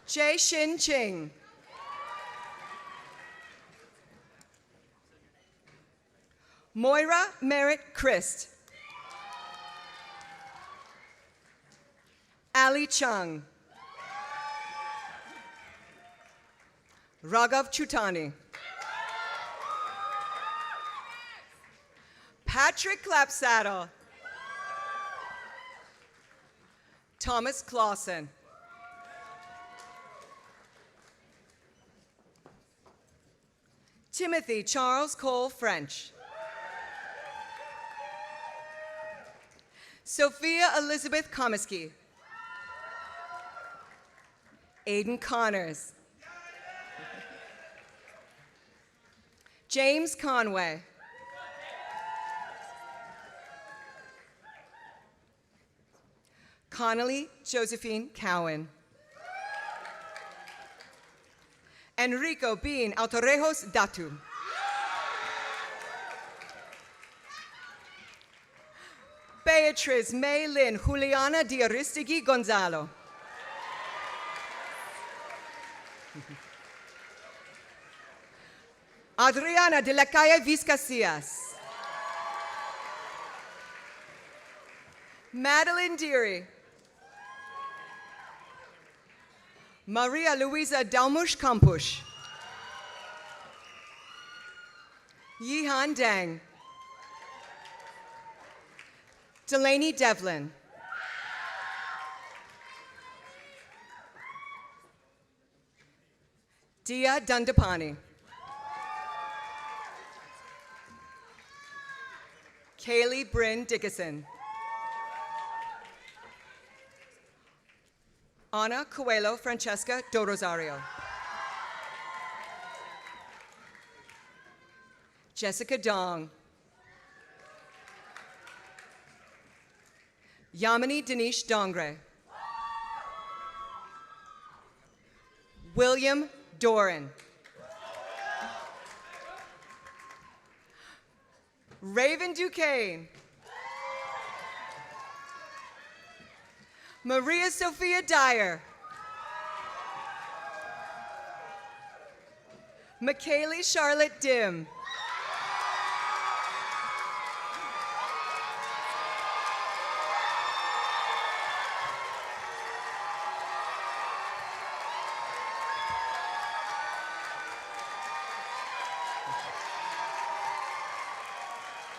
Jay Shin Ching. Moira Merritt Christ. Ali Chung. Raghav Chutani. Patrick Clapsaddle. Thomas Clausen. Timothy Charles Cole French. Sophia Elizabeth Komisky. Aiden Connors. James Conway. Connolly Josephine Cowan. Enrico Bean Autorejos Datu. Beatriz May Lynn Juliana Diaristigui Gonzalo. Adriana de la Calle Vizcasillas. Madeline Deary. Maria Luisa Dalmush Kampush. Yihan Dang. Delaney Devlin. Dia Dundapani. Kaylee Bryn Dickinson. Ana Coelho Francesca do Rosario. Jessica Dong. Yamini Danish Dongre. William Doran. Raven Duquesne. Maria Sophia Dyer. McKaylee Charlotte Dim.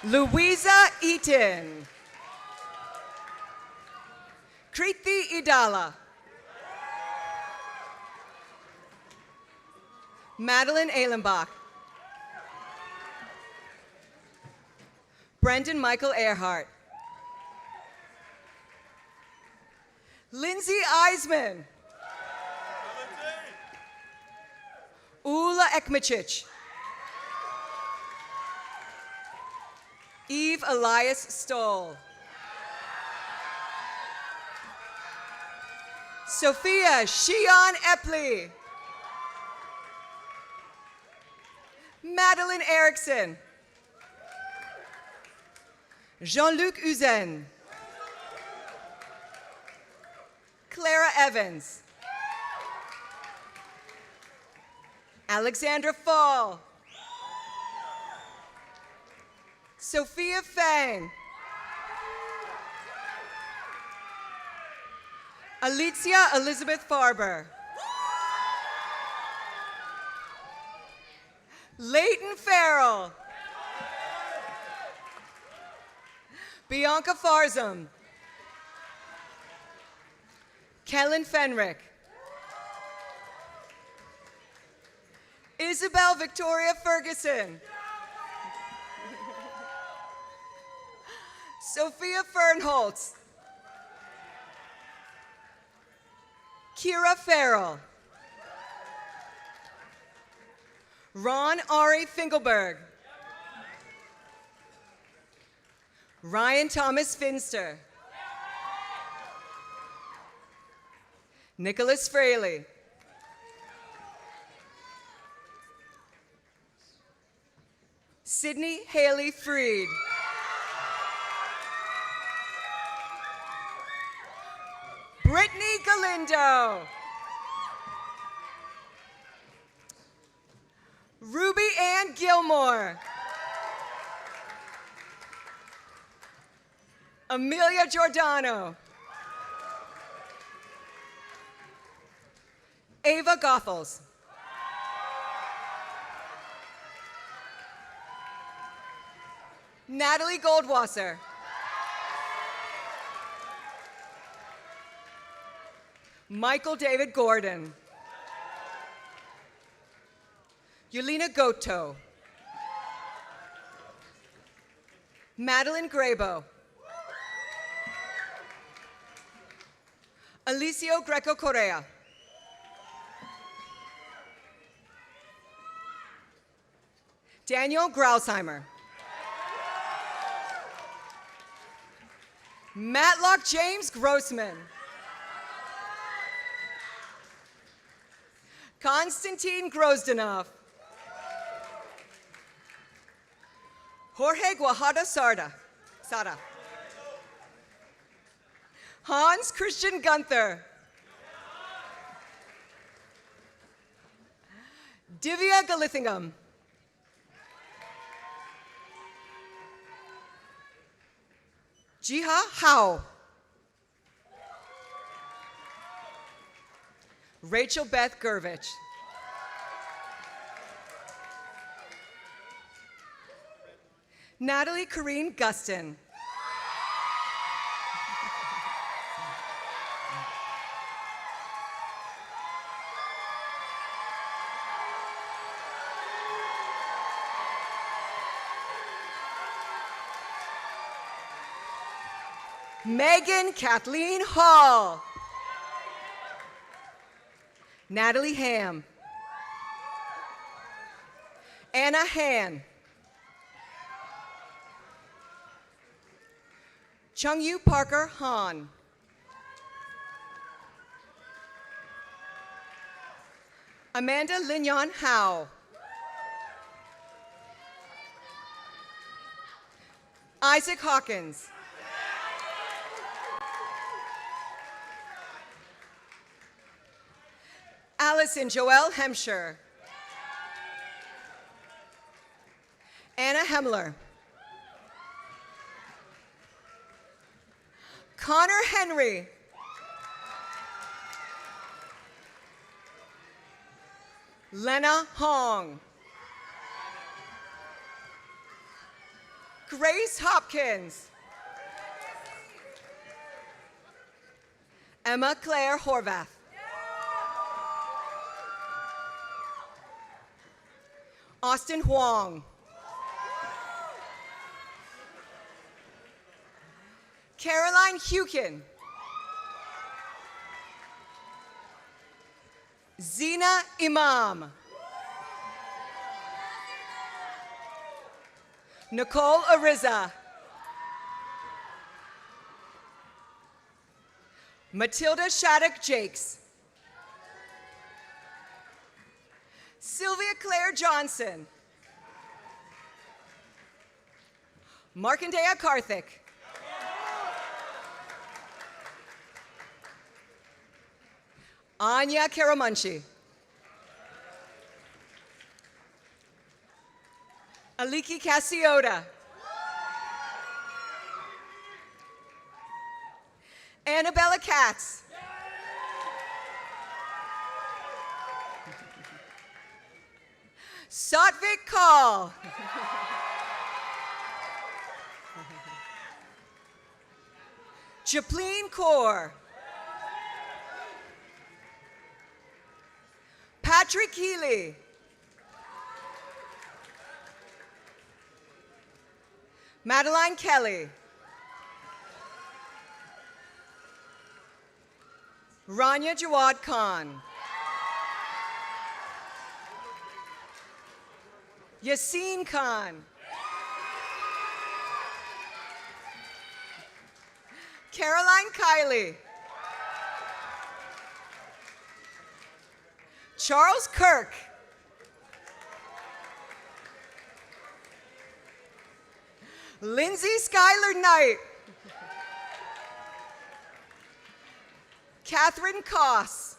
Louisa Eaton. Kriti Idala. Madeline Ehlenbach. Brendan Michael Earhart. Lindsay Eisman. Ula Ekmachich. Eve Elias Stoll. Sophia Shion Epley. Madeline Erickson. Jean-Luc Uzen. Clara Evans. Alexandra Fall. Sophia Fang. Alicia Elizabeth Farber. Leighton Farrell. Bianca Farzam. Kellen Fenrick. Isabel Victoria Ferguson. Sophia Fernholtz. Kira Farrell. Ron Ari Finkelberg. Ryan Thomas Finster. Nicholas Fraley. Sydney Haley Freed. Brittany Galindo. Ruby Ann Gilmore. Amelia Giordano. Ava Goethals. Natalie Goldwasser. Michael David Gordon. Yulina Goto. Madeline Grabo. Alicio Greco Correa. Daniel Grausheimer. Matlock James Grossman. Konstantin Grozdanov. Jorge Guajardo Sada. Hans Christian Gunther. Divya Galithingam. Jiha Hao. Rachel Beth Gervich. Natalie Corrine Gustin. Megan Kathleen Hall. Natalie Ham. Anna Han. Chung-Yu Parker Han. Amanda Linyon Howe. Isaac Hawkins. Allison Joelle Hemsher. Anna Hemler. Connor Henry. Lena Hong. Grace Hopkins. Emma Claire Horvath. Austin Huang. Caroline Hukin. Zina Imam. Nicole Ariza. Matilda Shattuck Jakes. Sylvia Claire Johnson. Markandeya Karthik. Anya Karamunchi. Aliki Casiota. Annabella Katz. Satvik Kaul. Japleen Kaur. Patrick Healy. Madeline Kelly. Rania Jawad Khan. Yassine Khan. Caroline Kiley. Charles Kirk. Lindsay Schuyler Knight. Catherine Koss.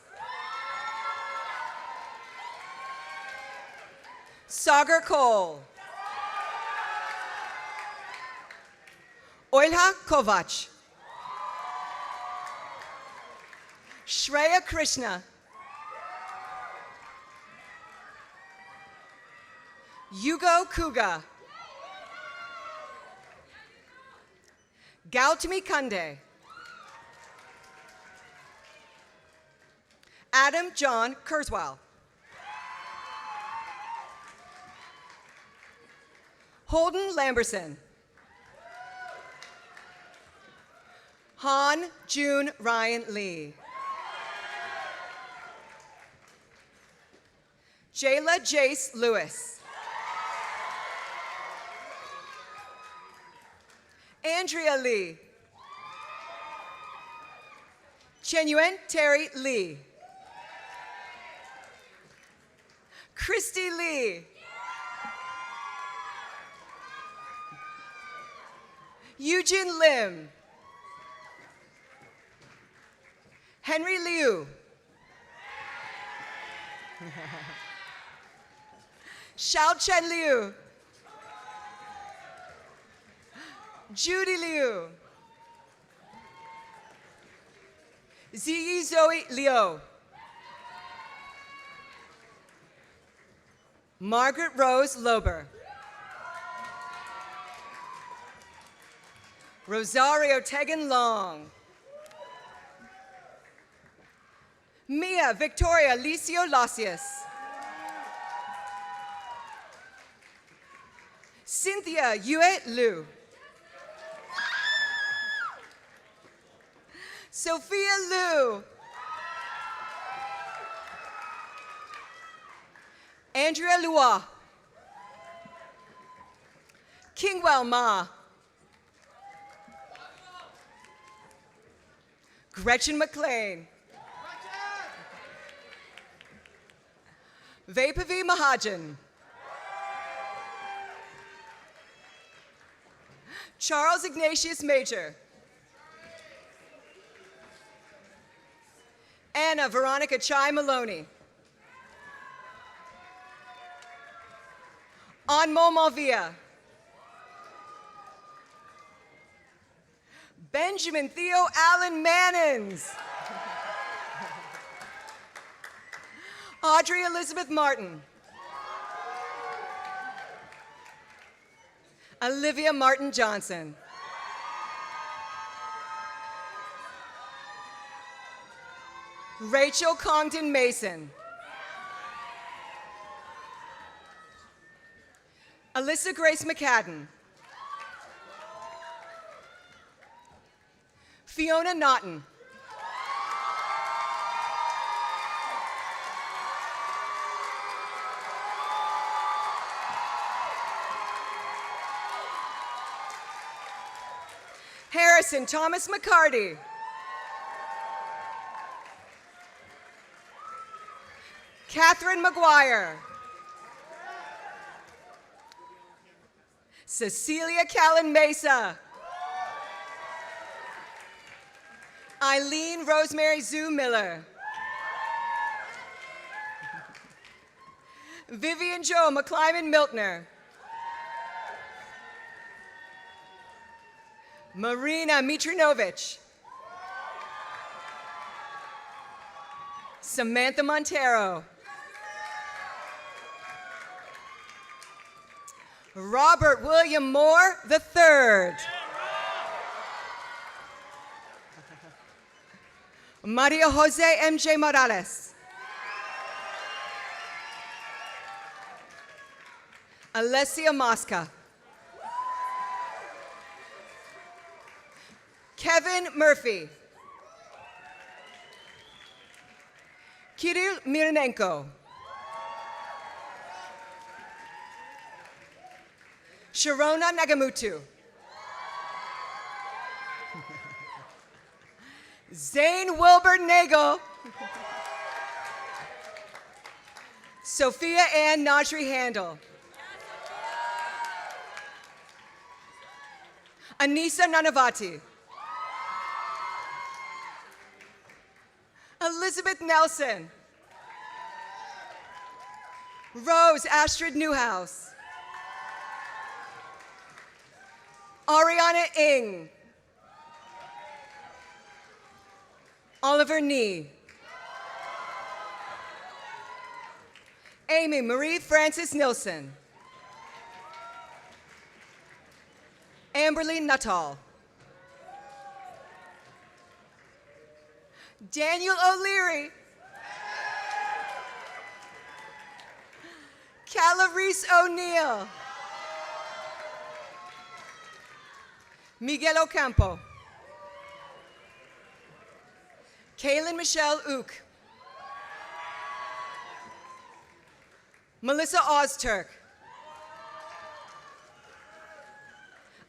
Sagar Cole. Oilha Kovac. Shreya Krishna. Yugo Kuga. Gautami Kande. Adam John Kurzweil. Holden Lamberson. Han June Ryan Lee. Jayla Jace Lewis. Andrea Lee. Chenyuen Terry Lee. Christy Lee. Eugene Lim. Henry Liu. Xiao Chen Liu. Judy Liu. Ziyi Zoe Liu. Margaret Rose Lober. Rosario Tegan Long. Mia Victoria Licio Lasius. Cynthia Yue Liu. Sophia Liu. Andrea Lua. Kingwell Ma. Gretchen McLean. Vaipavi Mahajan. Charles Ignatius Major. Anna Veronica Chai Maloney. Anmo Malvia. Benjamin Theo Allen Mannins. Audrey Elizabeth Martin. Olivia Martin Johnson. Rachel Congdon Mason. Alyssa Grace McCadden. Fiona Naughton. Harrison Thomas McCarty. Catherine McGuire. Cecilia Callan Mesa. Eileen Rosemary Zoo Miller. Vivian Jo McClyman Miltner. Marina Mitrinovich. Samantha Montero. Robert William Moore III. Maria Jose M.J. Morales. Alessia Mosca. Kevin Murphy. Kirill Mironenko. Sharona Nagamutu. Zane Wilbur Nagel. Sophia Ann Najri Handel. Anissa Nanavati. Elizabeth Nelson. Rose Astrid Newhouse. Ariana Ng. Oliver Nee. Amy Marie Francis Nilsson. Amberly Nuttall. Daniel O'Leary. Calarise O'Neill. Miguel Ocampo. Kaylin Michelle Ook. Melissa Ozturk.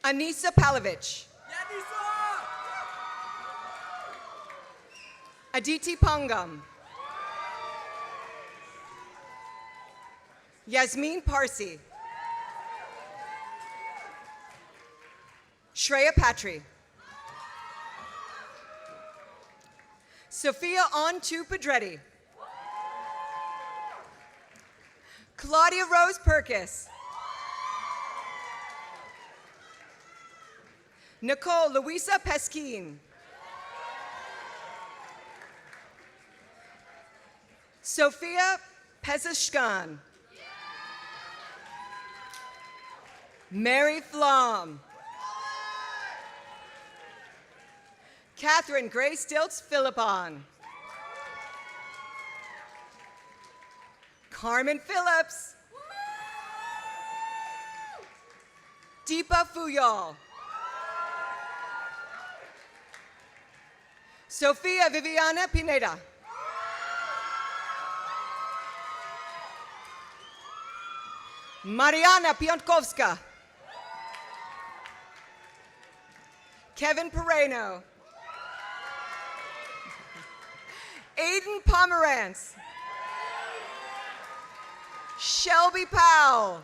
Anissa Palovich. Aditi Pangam. Yasmin Parsi. Shreya Patri. Sophia Ontu Pedretti. Claudia Rose Perkis. Nicole Louisa Peskin. Sophia Pesishkan. Mary Flom. Catherine Grace Stilts Philippon. Carmen Phillips. Deepa Fuyal. Sophia Viviana Pineda. Mariana Piątkowska. Kevin Pereno. Aiden Pomerantz. Shelby Powell.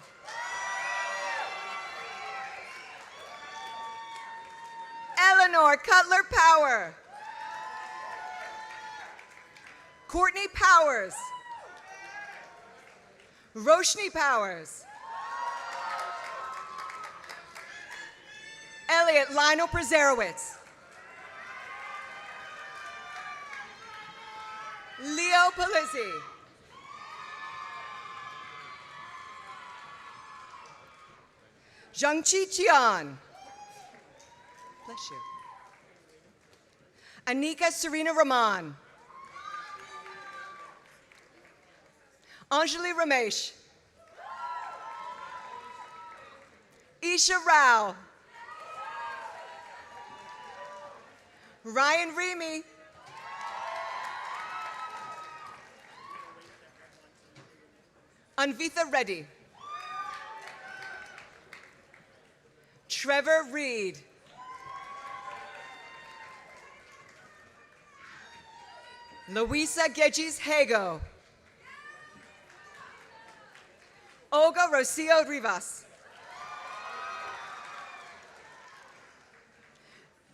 Eleanor Cutler Power. Courtney Powers. Roshni Powers. Elliot Lionel Prezerowitz. Leo Palizzi. Zhangqi Qian. Bless you. Anika Serena Rahman. Anjali Ramesh. Isha Rao. Ryan Remy. Anvitha Reddy. Trevor Reed. Luisa Gedges Hago. Olga Rocio Rivas.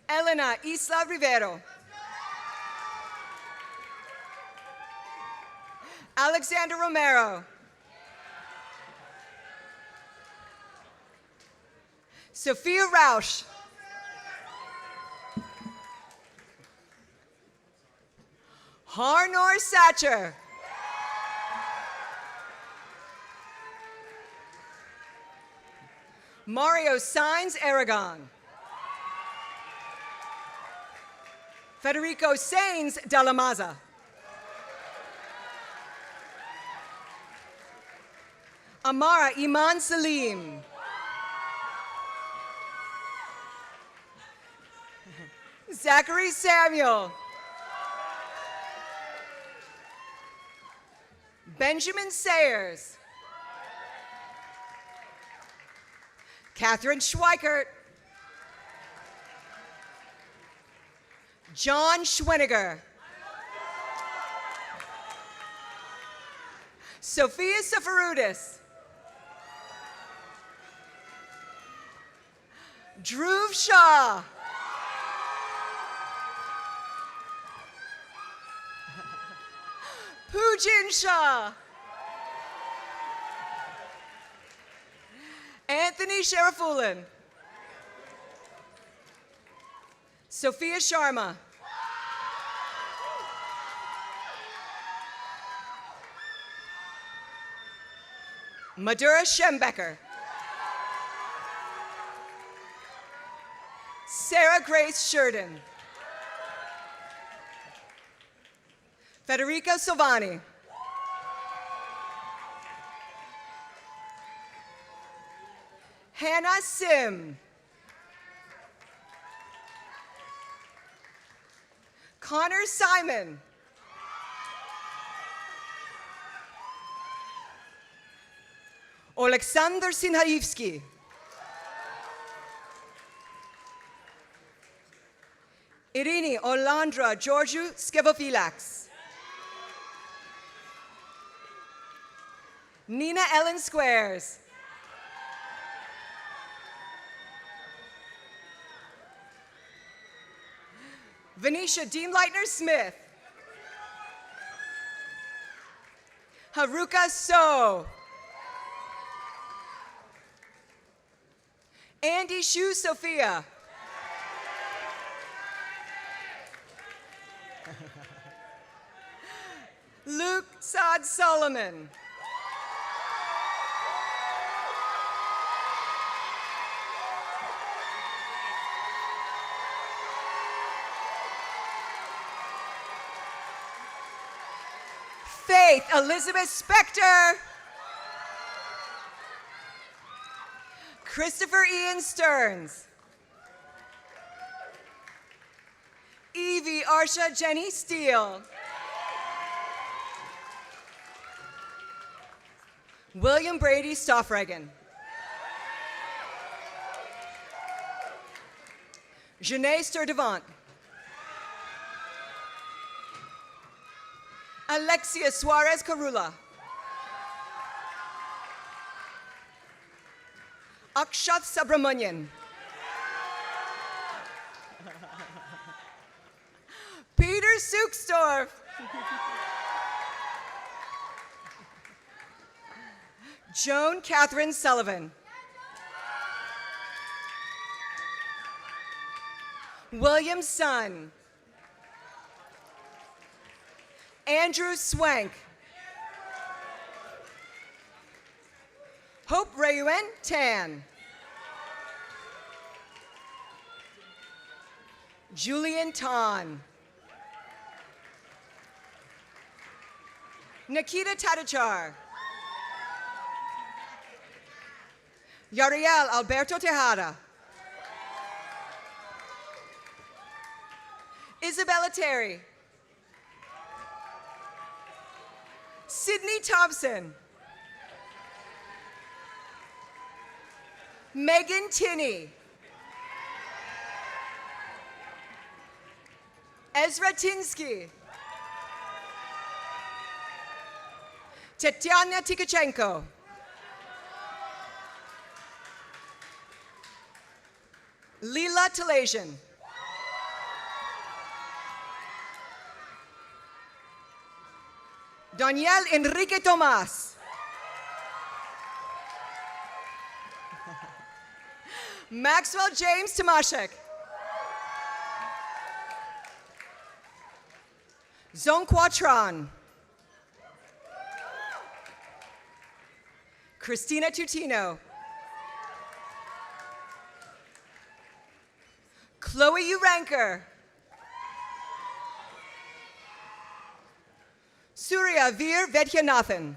Elena Isla Rivero. Alexander Romero. Sophia Rausch. Harnor Satcher. Mario Sainz Aragon. Federico Sainz Dalla Maza. Amara Iman Salim. Zachary Samuel. Benjamin Sayers. Catherine Schweikert. John Schweniger. Sophia Safarudis. Dhruv Shah. Pujin Shah. Anthony Sharafulin. Sophia Sharma. Madura Schembecker. Sarah Grace Sheridan. Federico Silvani. Hannah Sim. Connor Simon. Alexander Sinhaivsky. Irini Olandra Georgiou Skevofilax. Nina Ellen Squares. Venetia Deemleitner Smith. Haruka So. Andy Shu Sophia. Luke Saad Solomon. Faith Elizabeth Spector. Christopher Ian Stearns. Evie Arsha Jenny Steele. William Brady Stoffregen. Janae Sturdivant. Alexia Suarez Carula. Akshat Subramanian. Peter Suchsdorf. Joan Catherine Sullivan. William Sun. Andrew Swank. Hope Rayuen Tan. Julian Tan. Nikita Tadachar. Yariel Alberto Tejada. Isabella Terry. Sydney Thompson. Megan Tinney. Ezra Tinsky. Tetiana Tikachenko. Lila Talasian. Daniel Enrique Tomas. Maxwell James Tomaszek. Zonqua Tran. Christina Tutino. Chloe Uranker. Surya Veer Vedyanathan.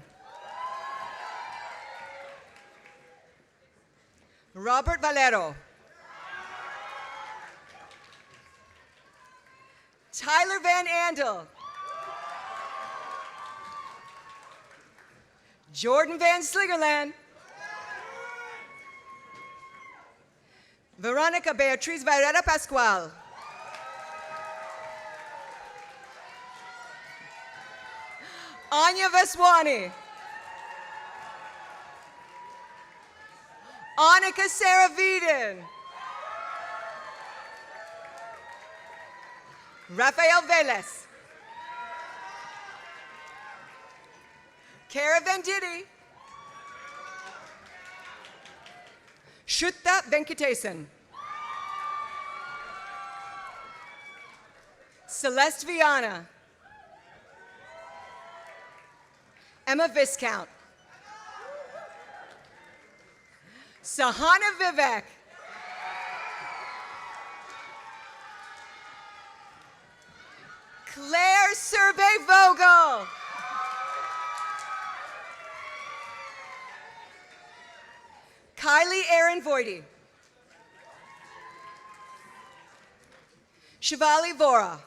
Robert Valero. Tyler Van Andel. Jordan Van Slingerland. Veronica Beatriz Varela Pascual. Anya Vaswani. Annika Saravidin. Rafael Velez. Kara Venditti. Shutta Venkatesan. Celeste Viana. Emma Viscount. Sahana Vivek. Claire Survey Vogel. Kylie Aaron Voidy. Shivali Vora.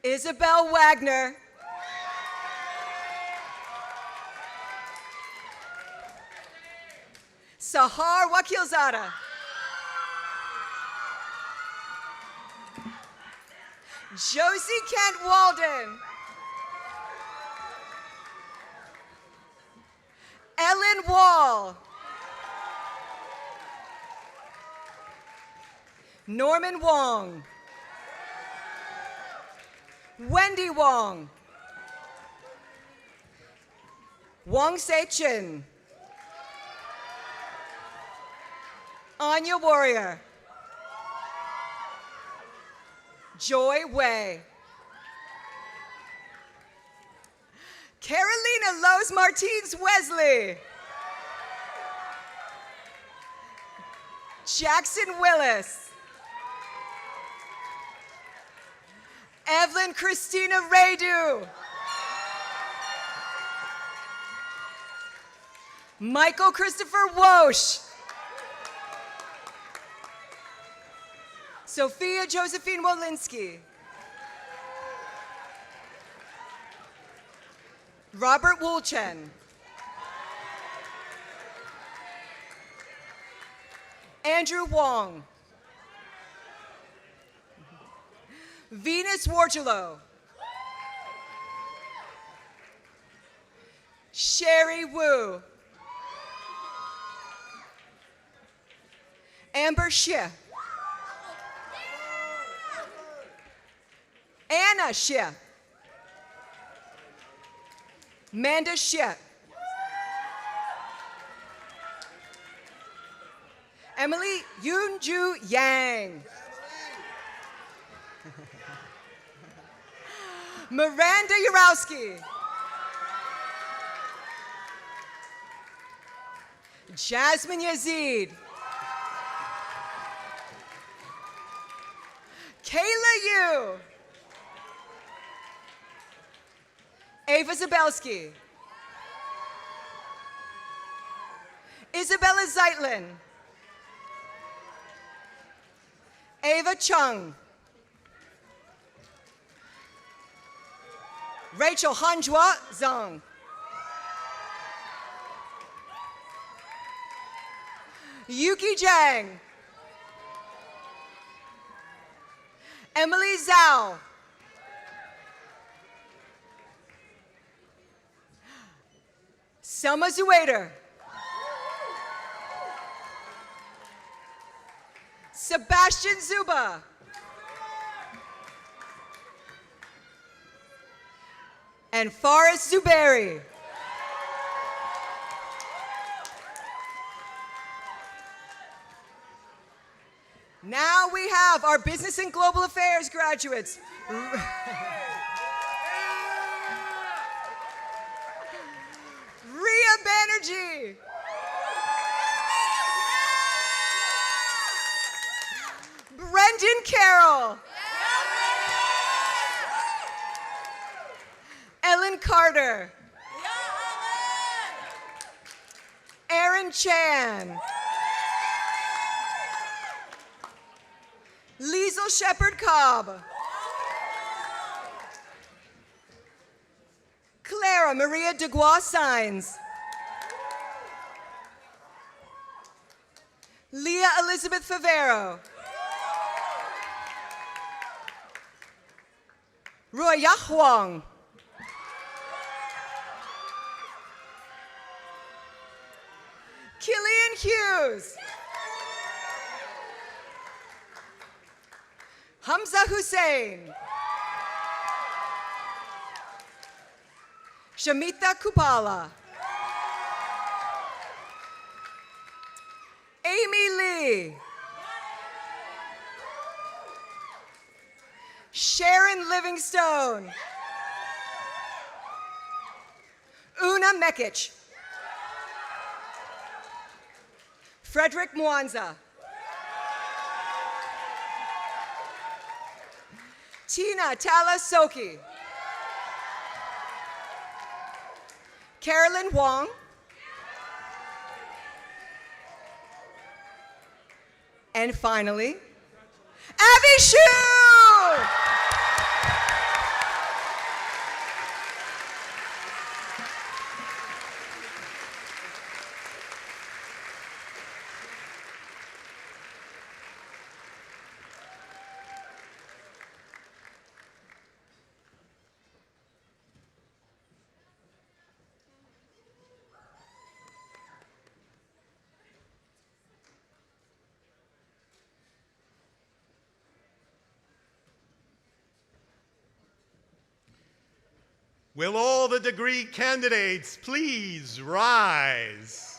Isabel Wagner. Sahar Wakilzada. Josie Kent Walden. Ellen Wall. Norman Wong. Wendy Wong. Wong Se-chin. Anya Warrior. Joy Wei. Carolina Los Martins Wesley. Jackson Willis. Evelyn Christina Radu. Michael Christopher Walsh. Sophia Josephine Wolinski. Robert Woolchen. Andrew Wong. Venus Wargelo. Sherry Wu. Amber Xie. Anna Xie. Manda Xie. Emily Yoonju Yang. Miranda Urowski. Jasmine Yazid. Kayla Yu. Ava Zabelski. Isabella Zeitlin. Ava Chung. Rachel Hanjua Zhang. Yuki Zhang. Emily Zhao. Selma Zuader. Sebastian Zuba. And Forrest Zuberi. Now we have our Business and Global Affairs graduates. Ria Banerjee. Brendan Carroll. Ellen Carter. Aaron Chan. Liesl Shepard Cobb. Clara Maria Dugois Sines. Leah Elizabeth Favero. Roya Huang. Killian Hughes. Hamza Hussein. Shamita Kupala. Amy Lee. Sharon Livingstone. Una Mekic. Frederick Mwanza. Tina Talasoki. Carolyn Wong. And finally, Abby Shu! Will all the degree candidates please rise?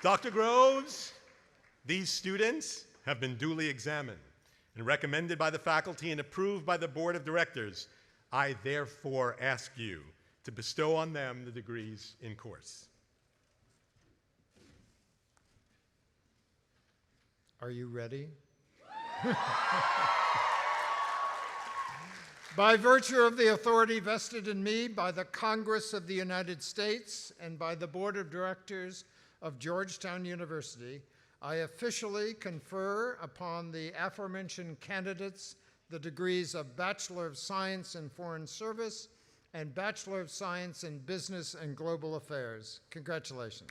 Dr. Groves, these students have been duly examined and recommended by the faculty and approved by the Board of Directors. I therefore ask you to bestow on them the degrees in course. Are you ready? By virtue of the authority vested in me by the Congress of the United States and by the Board of Directors of Georgetown University, I officially confer upon the aforementioned candidates the degrees of Bachelor of Science in Foreign Service and Bachelor of Science in Business and Global Affairs. Congratulations.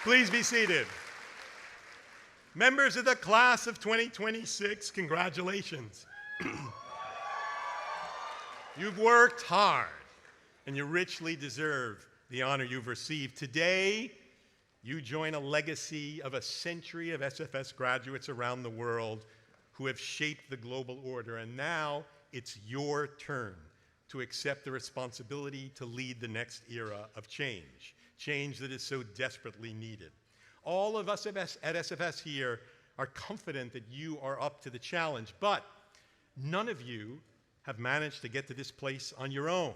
Please be seated. Members of the class of 2026, congratulations. You've worked hard, and you richly deserve the honor you've received. Today, you join a legacy of a century of SFS graduates around the world who have shaped the global order, and now it's your turn to accept the responsibility to lead the next era of change. Change that is so desperately needed. All of us at SFS here are confident that you are up to the challenge, but none of you have managed to get to this place on your own.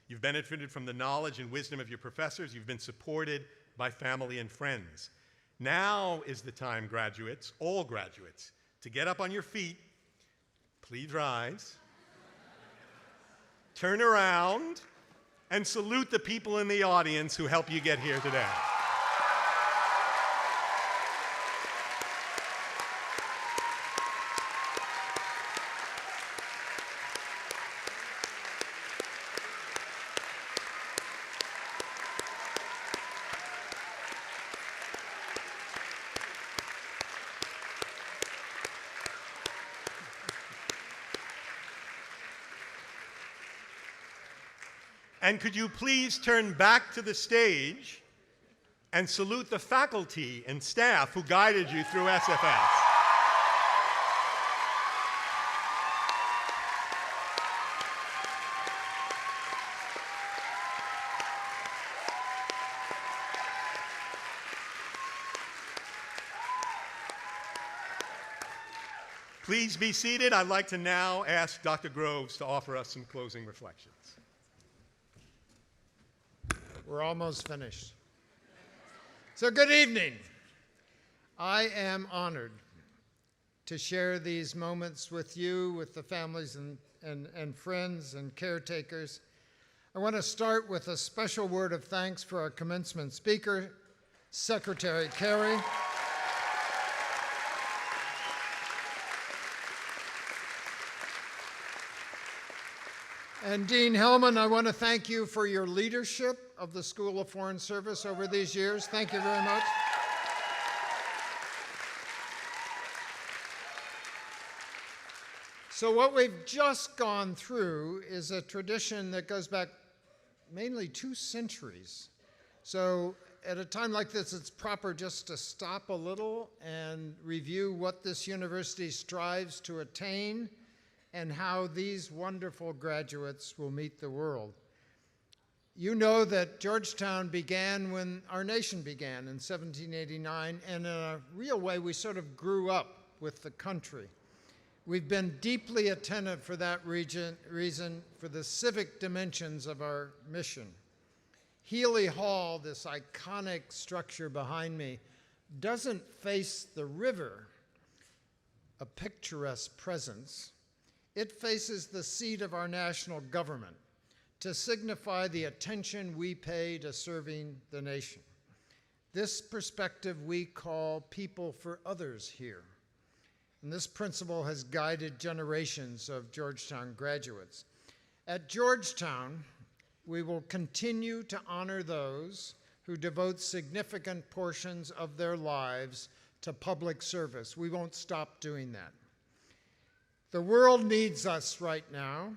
You've benefited from the knowledge and wisdom of your professors. You've been supported by family and friends. Now is the time, graduates, all graduates, to get up on your feet. Please rise. Turn around and salute the people in the audience who helped you get here today. And could you please turn back to the stage and salute the faculty and staff who guided you through SFS. Please be seated. I'd like to now ask Dr. Groves to offer us some closing reflections. We're almost finished. So good evening. I am honored to share these moments with you, with the families and friends and caretakers. I want to start with a special word of thanks for our commencement speaker, Secretary Carey. And Dean Hellman, I want to thank you for your leadership of the School of Foreign Service over these years. Thank you very much. So what we've just gone through is a tradition that goes back mainly 2 centuries. So at a time like this, it's proper just to stop a little and review what this university strives to attain and how these wonderful graduates will meet the world. You know that Georgetown began when our nation began in 1789, and in a real way, we sort of grew up with the country. We've been deeply attentive for that reason for the civic dimensions of our mission. Healy Hall, this iconic structure behind me, doesn't face the river, a picturesque presence. It faces the seat of our national government to signify the attention we pay to serving the nation. This perspective we call people for others here. And this principle has guided generations of Georgetown graduates. At Georgetown, we will continue to honor those who devote significant portions of their lives to public service. We won't stop doing that. The world needs us right now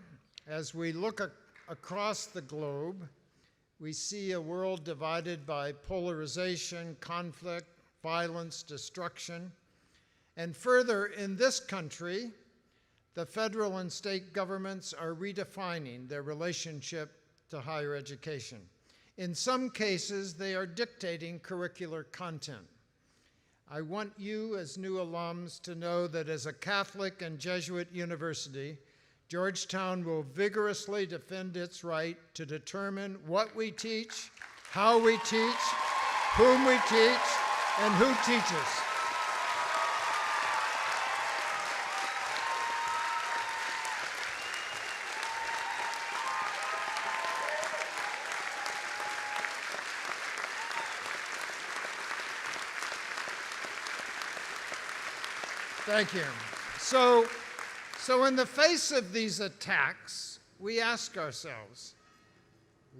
as we look across the globe, we see a world divided by polarization, conflict, violence, destruction. And further, in this country, the federal and state governments are redefining their relationship to higher education. In some cases, they are dictating curricular content. I want you as new alums to know that as a Catholic and Jesuit university, Georgetown will vigorously defend its right to determine what we teach, how we teach, whom we teach, and who teaches. Thank you. So in the face of these attacks, we ask ourselves,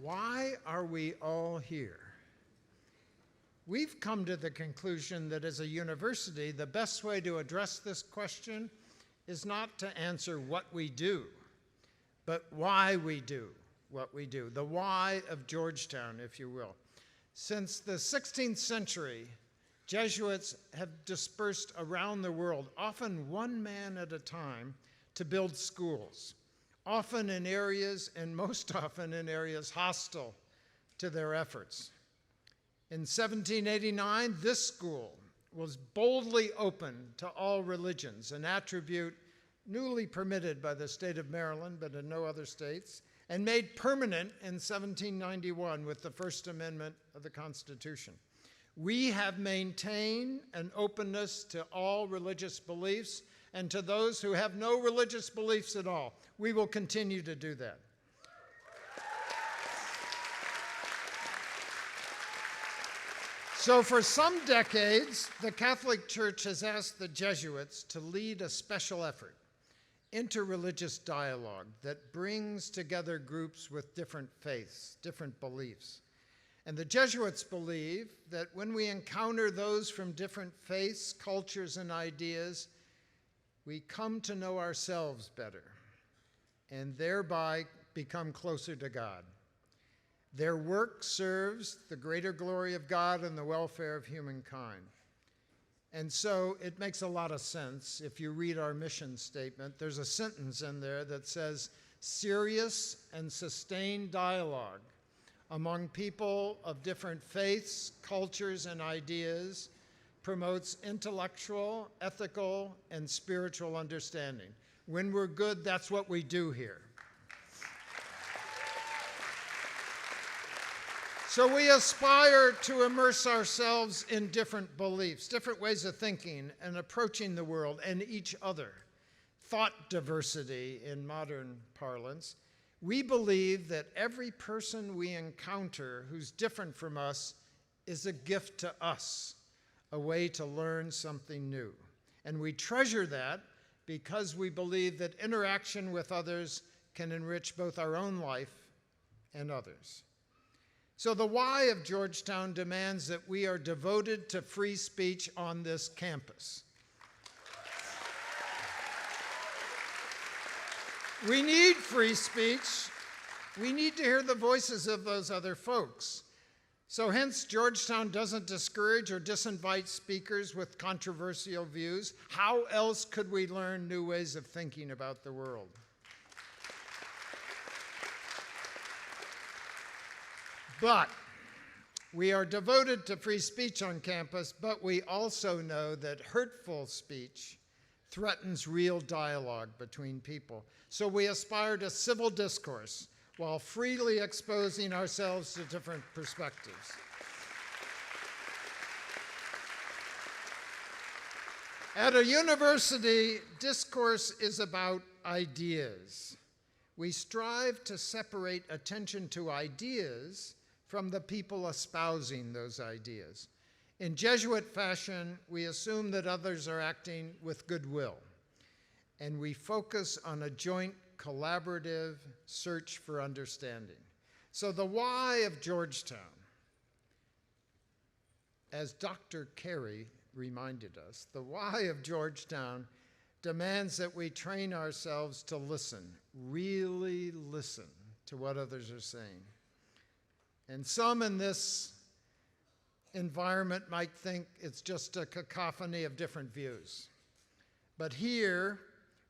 why are we all here? We've come to the conclusion that as a university, the best way to address this question is not to answer what we do, but why we do what we do, the why of Georgetown, if you will. Since the 16th century, Jesuits have dispersed around the world, often one man at a time, to build schools, often in areas, and most often in areas hostile to their efforts. In 1789, this school was boldly open to all religions, an attribute newly permitted by the state of Maryland, but in no other states, and made permanent in 1791 with the First Amendment of the Constitution. We have maintained an openness to all religious beliefs and to those who have no religious beliefs at all. We will continue to do that. So for some decades, the Catholic Church has asked the Jesuits to lead a special effort, interreligious dialogue that brings together groups with different faiths, different beliefs. And the Jesuits believe that when we encounter those from different faiths, cultures, and ideas, we come to know ourselves better and thereby become closer to God. Their work serves the greater glory of God and the welfare of humankind. And so it makes a lot of sense if you read our mission statement. There's a sentence in there that says, serious and sustained dialogue among people of different faiths, cultures, and ideas promotes intellectual, ethical, and spiritual understanding. When we're good, that's what we do here. So we aspire to immerse ourselves in different beliefs, different ways of thinking and approaching the world and each other. Thought diversity in modern parlance. We believe that every person we encounter who's different from us is a gift to us, a way to learn something new. And we treasure that because we believe that interaction with others can enrich both our own life and others. So the why of Georgetown demands that we are devoted to free speech on this campus. We need free speech. We need to hear the voices of those other folks. So hence, Georgetown doesn't discourage or disinvite speakers with controversial views. How else could we learn new ways of thinking about the world? But we are devoted to free speech on campus, but we also know that hurtful speech threatens real dialogue between people. So we aspire to civil discourse while freely exposing ourselves to different perspectives. At a university, discourse is about ideas. We strive to separate attention to ideas from the people espousing those ideas. In Jesuit fashion, we assume that others are acting with goodwill, and we focus on a joint collaborative search for understanding. So the why of Georgetown, as Dr. Carey reminded us, the why of Georgetown demands that we train ourselves to listen, really listen to what others are saying. And some in this environment might think it's just a cacophony of different views. But here,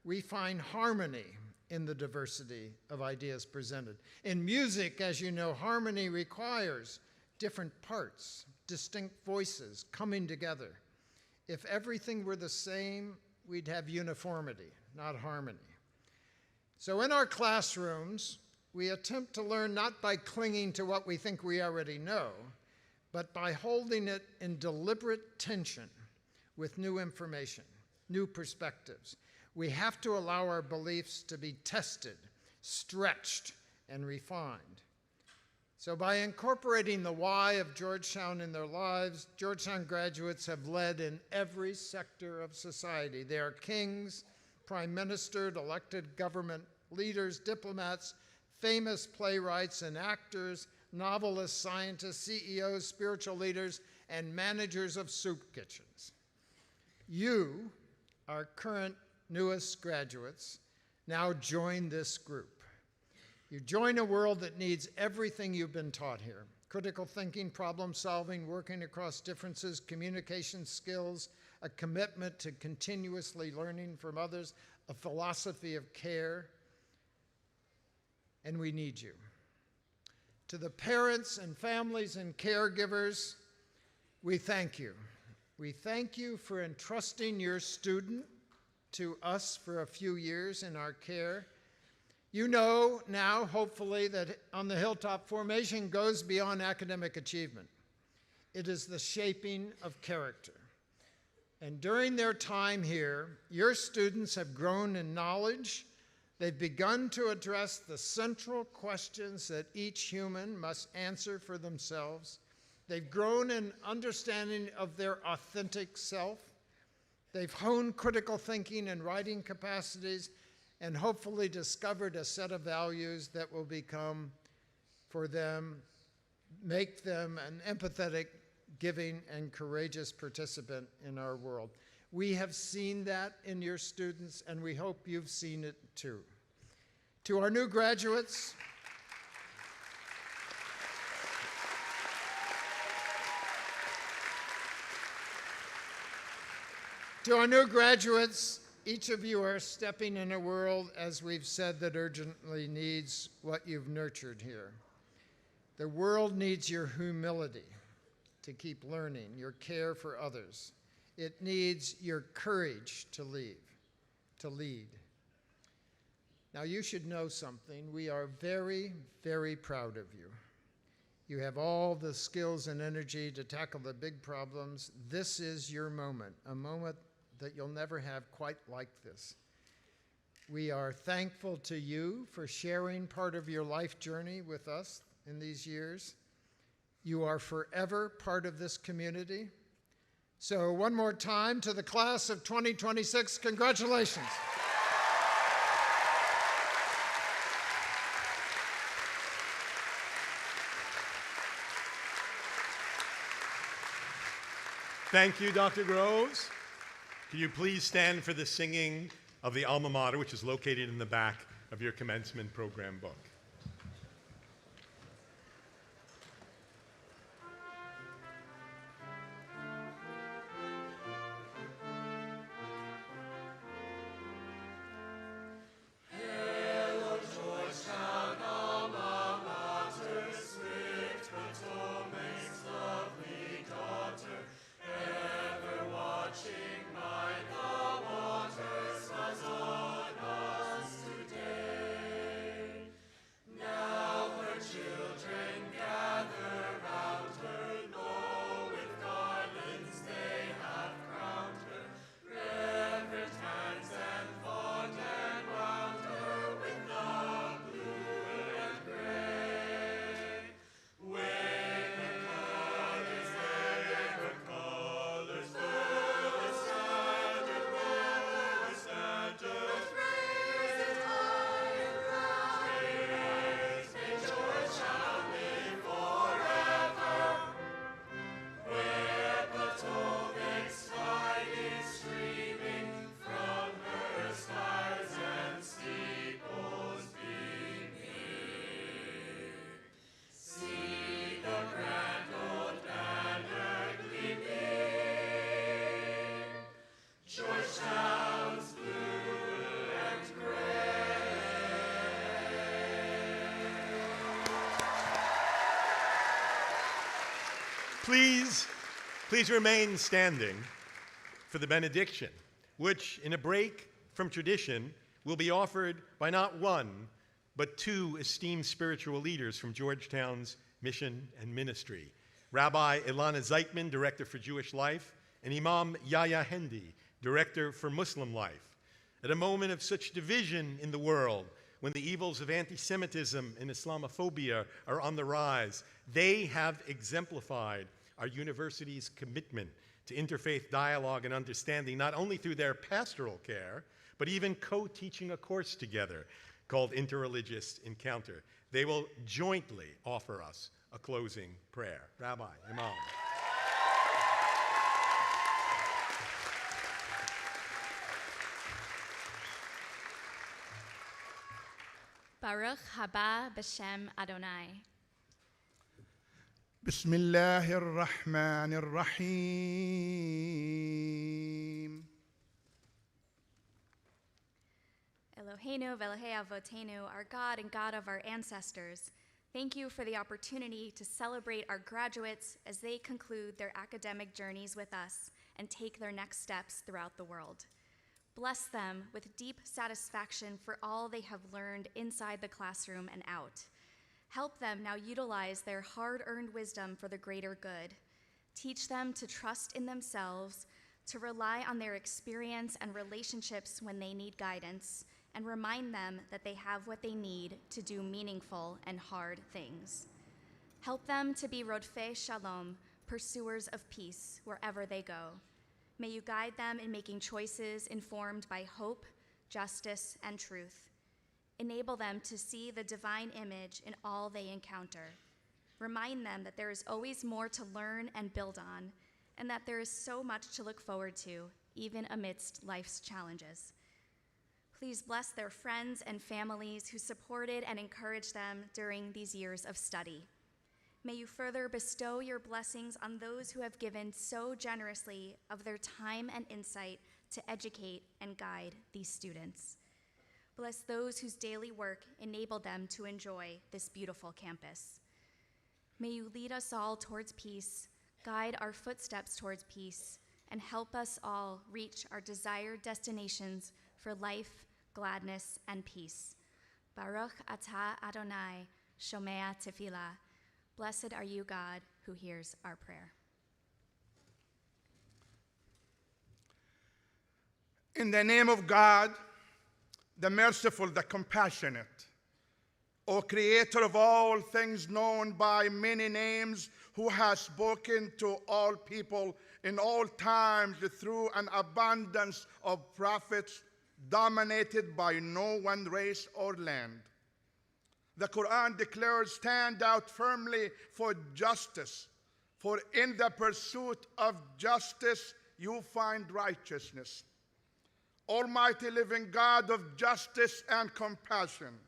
we find harmony in the diversity of ideas presented. In music, as you know, harmony requires different parts, distinct voices coming together. If everything were the same, we'd have uniformity, not harmony. So in our classrooms, we attempt to learn not by clinging to what we think we already know, but by holding it in deliberate tension with new information, new perspectives. We have to allow our beliefs to be tested, stretched, and refined. So by incorporating the why of Georgetown in their lives, Georgetown graduates have led in every sector of society. They are kings, prime ministers, elected government leaders, diplomats, famous playwrights and actors, novelists, scientists, CEOs, spiritual leaders, and managers of soup kitchens. You, our current newest graduates, now join this group. You join a world that needs everything you've been taught here: critical thinking, problem solving, working across differences, communication skills, a commitment to continuously learning from others, a philosophy of care, and we need you. To the parents and families and caregivers, we thank you. We thank you for entrusting your student to us for a few years in our care. You know now, hopefully, that On the Hilltop formation goes beyond academic achievement. It is the shaping of character. And during their time here, your students have grown in knowledge. They've begun to address the central questions that each human must answer for themselves. They've grown in understanding of their authentic self. They've honed critical thinking and writing capacities, and hopefully discovered a set of values that will become, for them, make them an empathetic, giving, and courageous participant in our world. We have seen that in your students, and we hope you've seen it too. To our new graduates, each of you are stepping in a world, as we've said, that urgently needs what you've nurtured here. The world needs your humility to keep learning, your care for others. It needs your courage to lead. Now, you should know something. We are very, very proud of you. You have all the skills and energy to tackle the big problems. This is your moment, a moment that you'll never have quite like this. We are thankful to you for sharing part of your life journey with us in these years. You are forever part of this community. So one more time to the class of 2026, congratulations. Thank you, Dr. Groves. Can you please stand for the singing of the alma mater, which is located in the back of your commencement program book. Please remain standing for the benediction, which, in a break from tradition, will be offered by not one, but two esteemed spiritual leaders from Georgetown's mission and ministry, Rabbi Ilana Zeitman, Director for Jewish Life, and Imam Yahya Hendi, Director for Muslim Life. At a moment of such division in the world, when the evils of anti-Semitism and Islamophobia are on the rise, they have exemplified our university's commitment to interfaith dialogue and understanding, not only through their pastoral care, but even co-teaching a course together called Interreligious Encounter. They will jointly offer us a closing prayer. Rabbi, Imam. Baruch haba b'shem Adonai. بسم الله الرحمن الرحيم. Eloheinu v'Elohei Avotenu, our God and God of our ancestors, thank you for the opportunity to celebrate our graduates as they conclude their academic journeys with us and take their next steps throughout the world. Bless them with deep satisfaction for all they have learned inside the classroom and out. Help them now utilize their hard-earned wisdom for the greater good. Teach them to trust in themselves, to rely on their experience and relationships when they need guidance, and remind them that they have what they need to do meaningful and hard things. Help them to be Rodfei Shalom, pursuers of peace, wherever they go. May you guide them in making choices informed by hope, justice, and truth. Enable them to see the divine image in all they encounter. Remind them that there is always more to learn and build on, and that there is so much to look forward to, even amidst life's challenges. Please bless their friends and families who supported and encouraged them during these years of study. May you further bestow your blessings on those who have given so generously of their time and insight to educate and guide these students. Bless those whose daily work enabled them to enjoy this beautiful campus. May you lead us all towards peace, guide our footsteps towards peace, and help us all reach our desired destinations for life, gladness, and peace. Baruch atah Adonai, shomea tefillah. Blessed are you, God, who hears our prayer. In the name of God, the merciful, the compassionate, O Creator of all things known by many names, who has spoken to all people in all times through an abundance of prophets, dominated by no one race or land. The Quran declares, stand out firmly for justice, for in the pursuit of justice you find righteousness. Almighty living God of justice and compassion,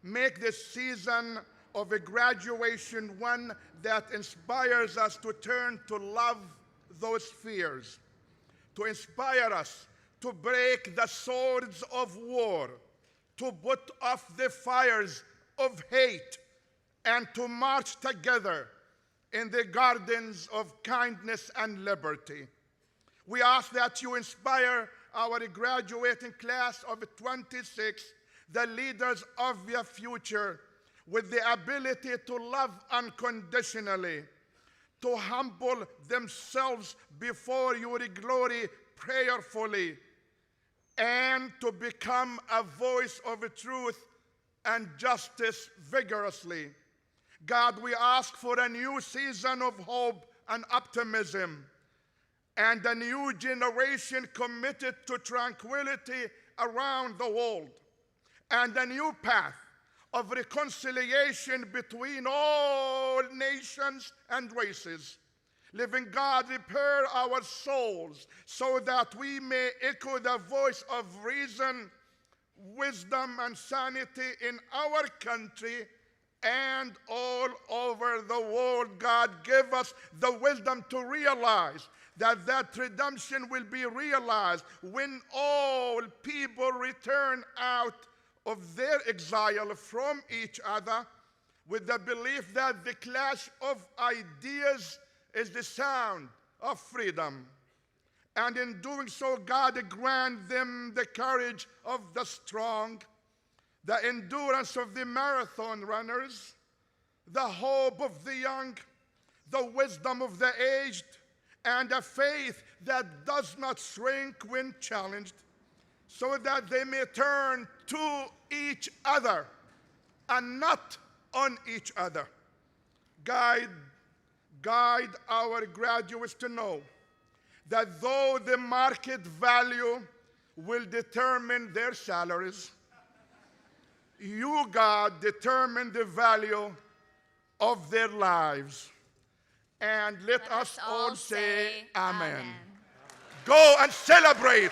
make this season of a graduation one that inspires us to turn to love those fears, to inspire us to break the swords of war, to put off the fires of hate, and to march together in the gardens of kindness and liberty. We ask that you inspire our graduating class of 26, the leaders of the future, with the ability to love unconditionally, to humble themselves before your glory prayerfully, and to become a voice of truth and justice vigorously. God, we ask for a new season of hope and optimism, and a new generation committed to tranquility around the world, and a new path of reconciliation between all nations and races. Living God, repair our souls so that we may echo the voice of reason, wisdom, and sanity in our country and all over the world. God, give us the wisdom to realize that redemption will be realized when all people return out of their exile from each other, with the belief that the clash of ideas is the sound of freedom. And in doing so, God grant them the courage of the strong, the endurance of the marathon runners, the hope of the young, the wisdom of the aged, and a faith that does not shrink when challenged, so that they may turn to each other and not on each other. Guide our graduates to know that though the market value will determine their salaries, you, God, determine the value of their lives. And let us all say amen. Go and celebrate.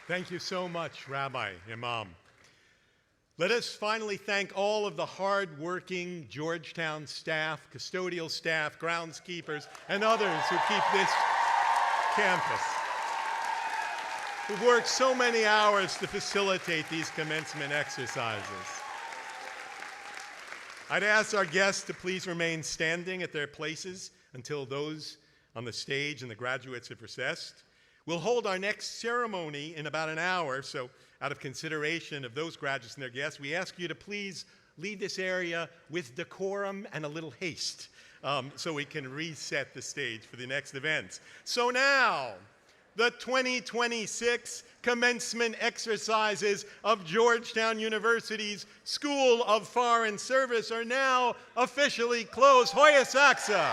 Thank you so much, Rabbi, Imam. Let us finally thank all of the hard-working Georgetown staff, custodial staff, groundskeepers, and others who keep this campus, who've worked so many hours to facilitate these commencement exercises. I'd ask our guests to please remain standing at their places until those on the stage and the graduates have recessed. We'll hold our next ceremony in about an hour, so out of consideration of those graduates and their guests, we ask you to please leave this area with decorum and a little haste so we can reset the stage for the next events. So now, the 2026 commencement exercises of Georgetown University's School of Foreign Service are now officially closed. Hoya Saxa.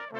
I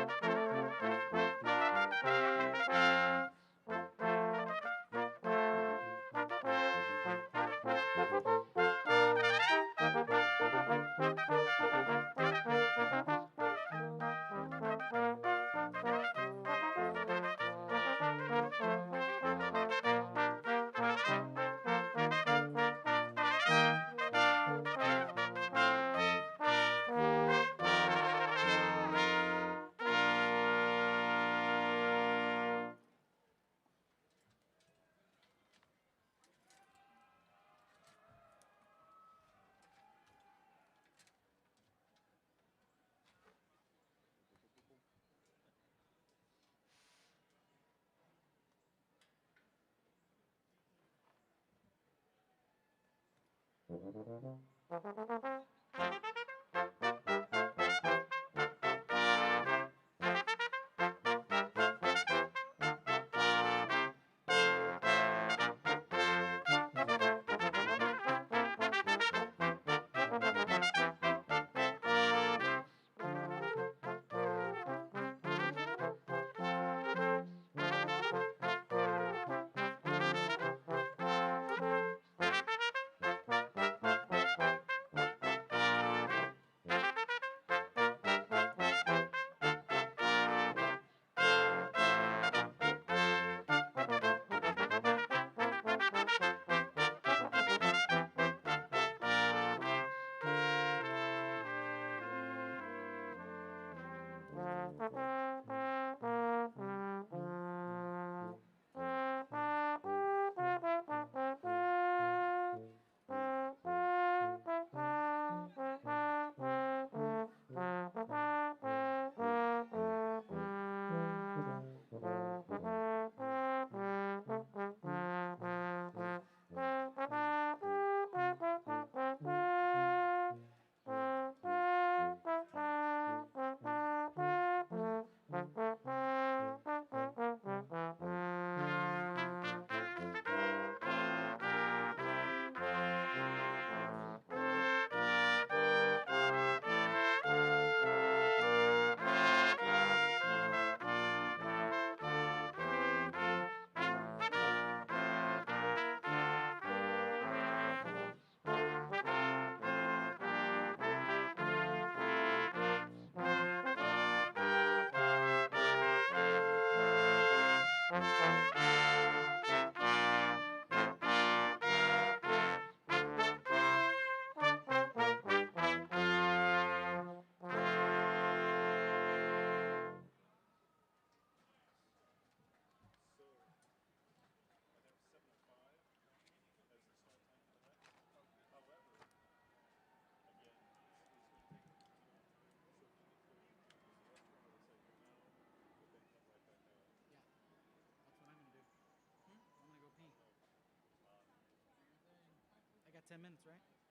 got 10 minutes, right?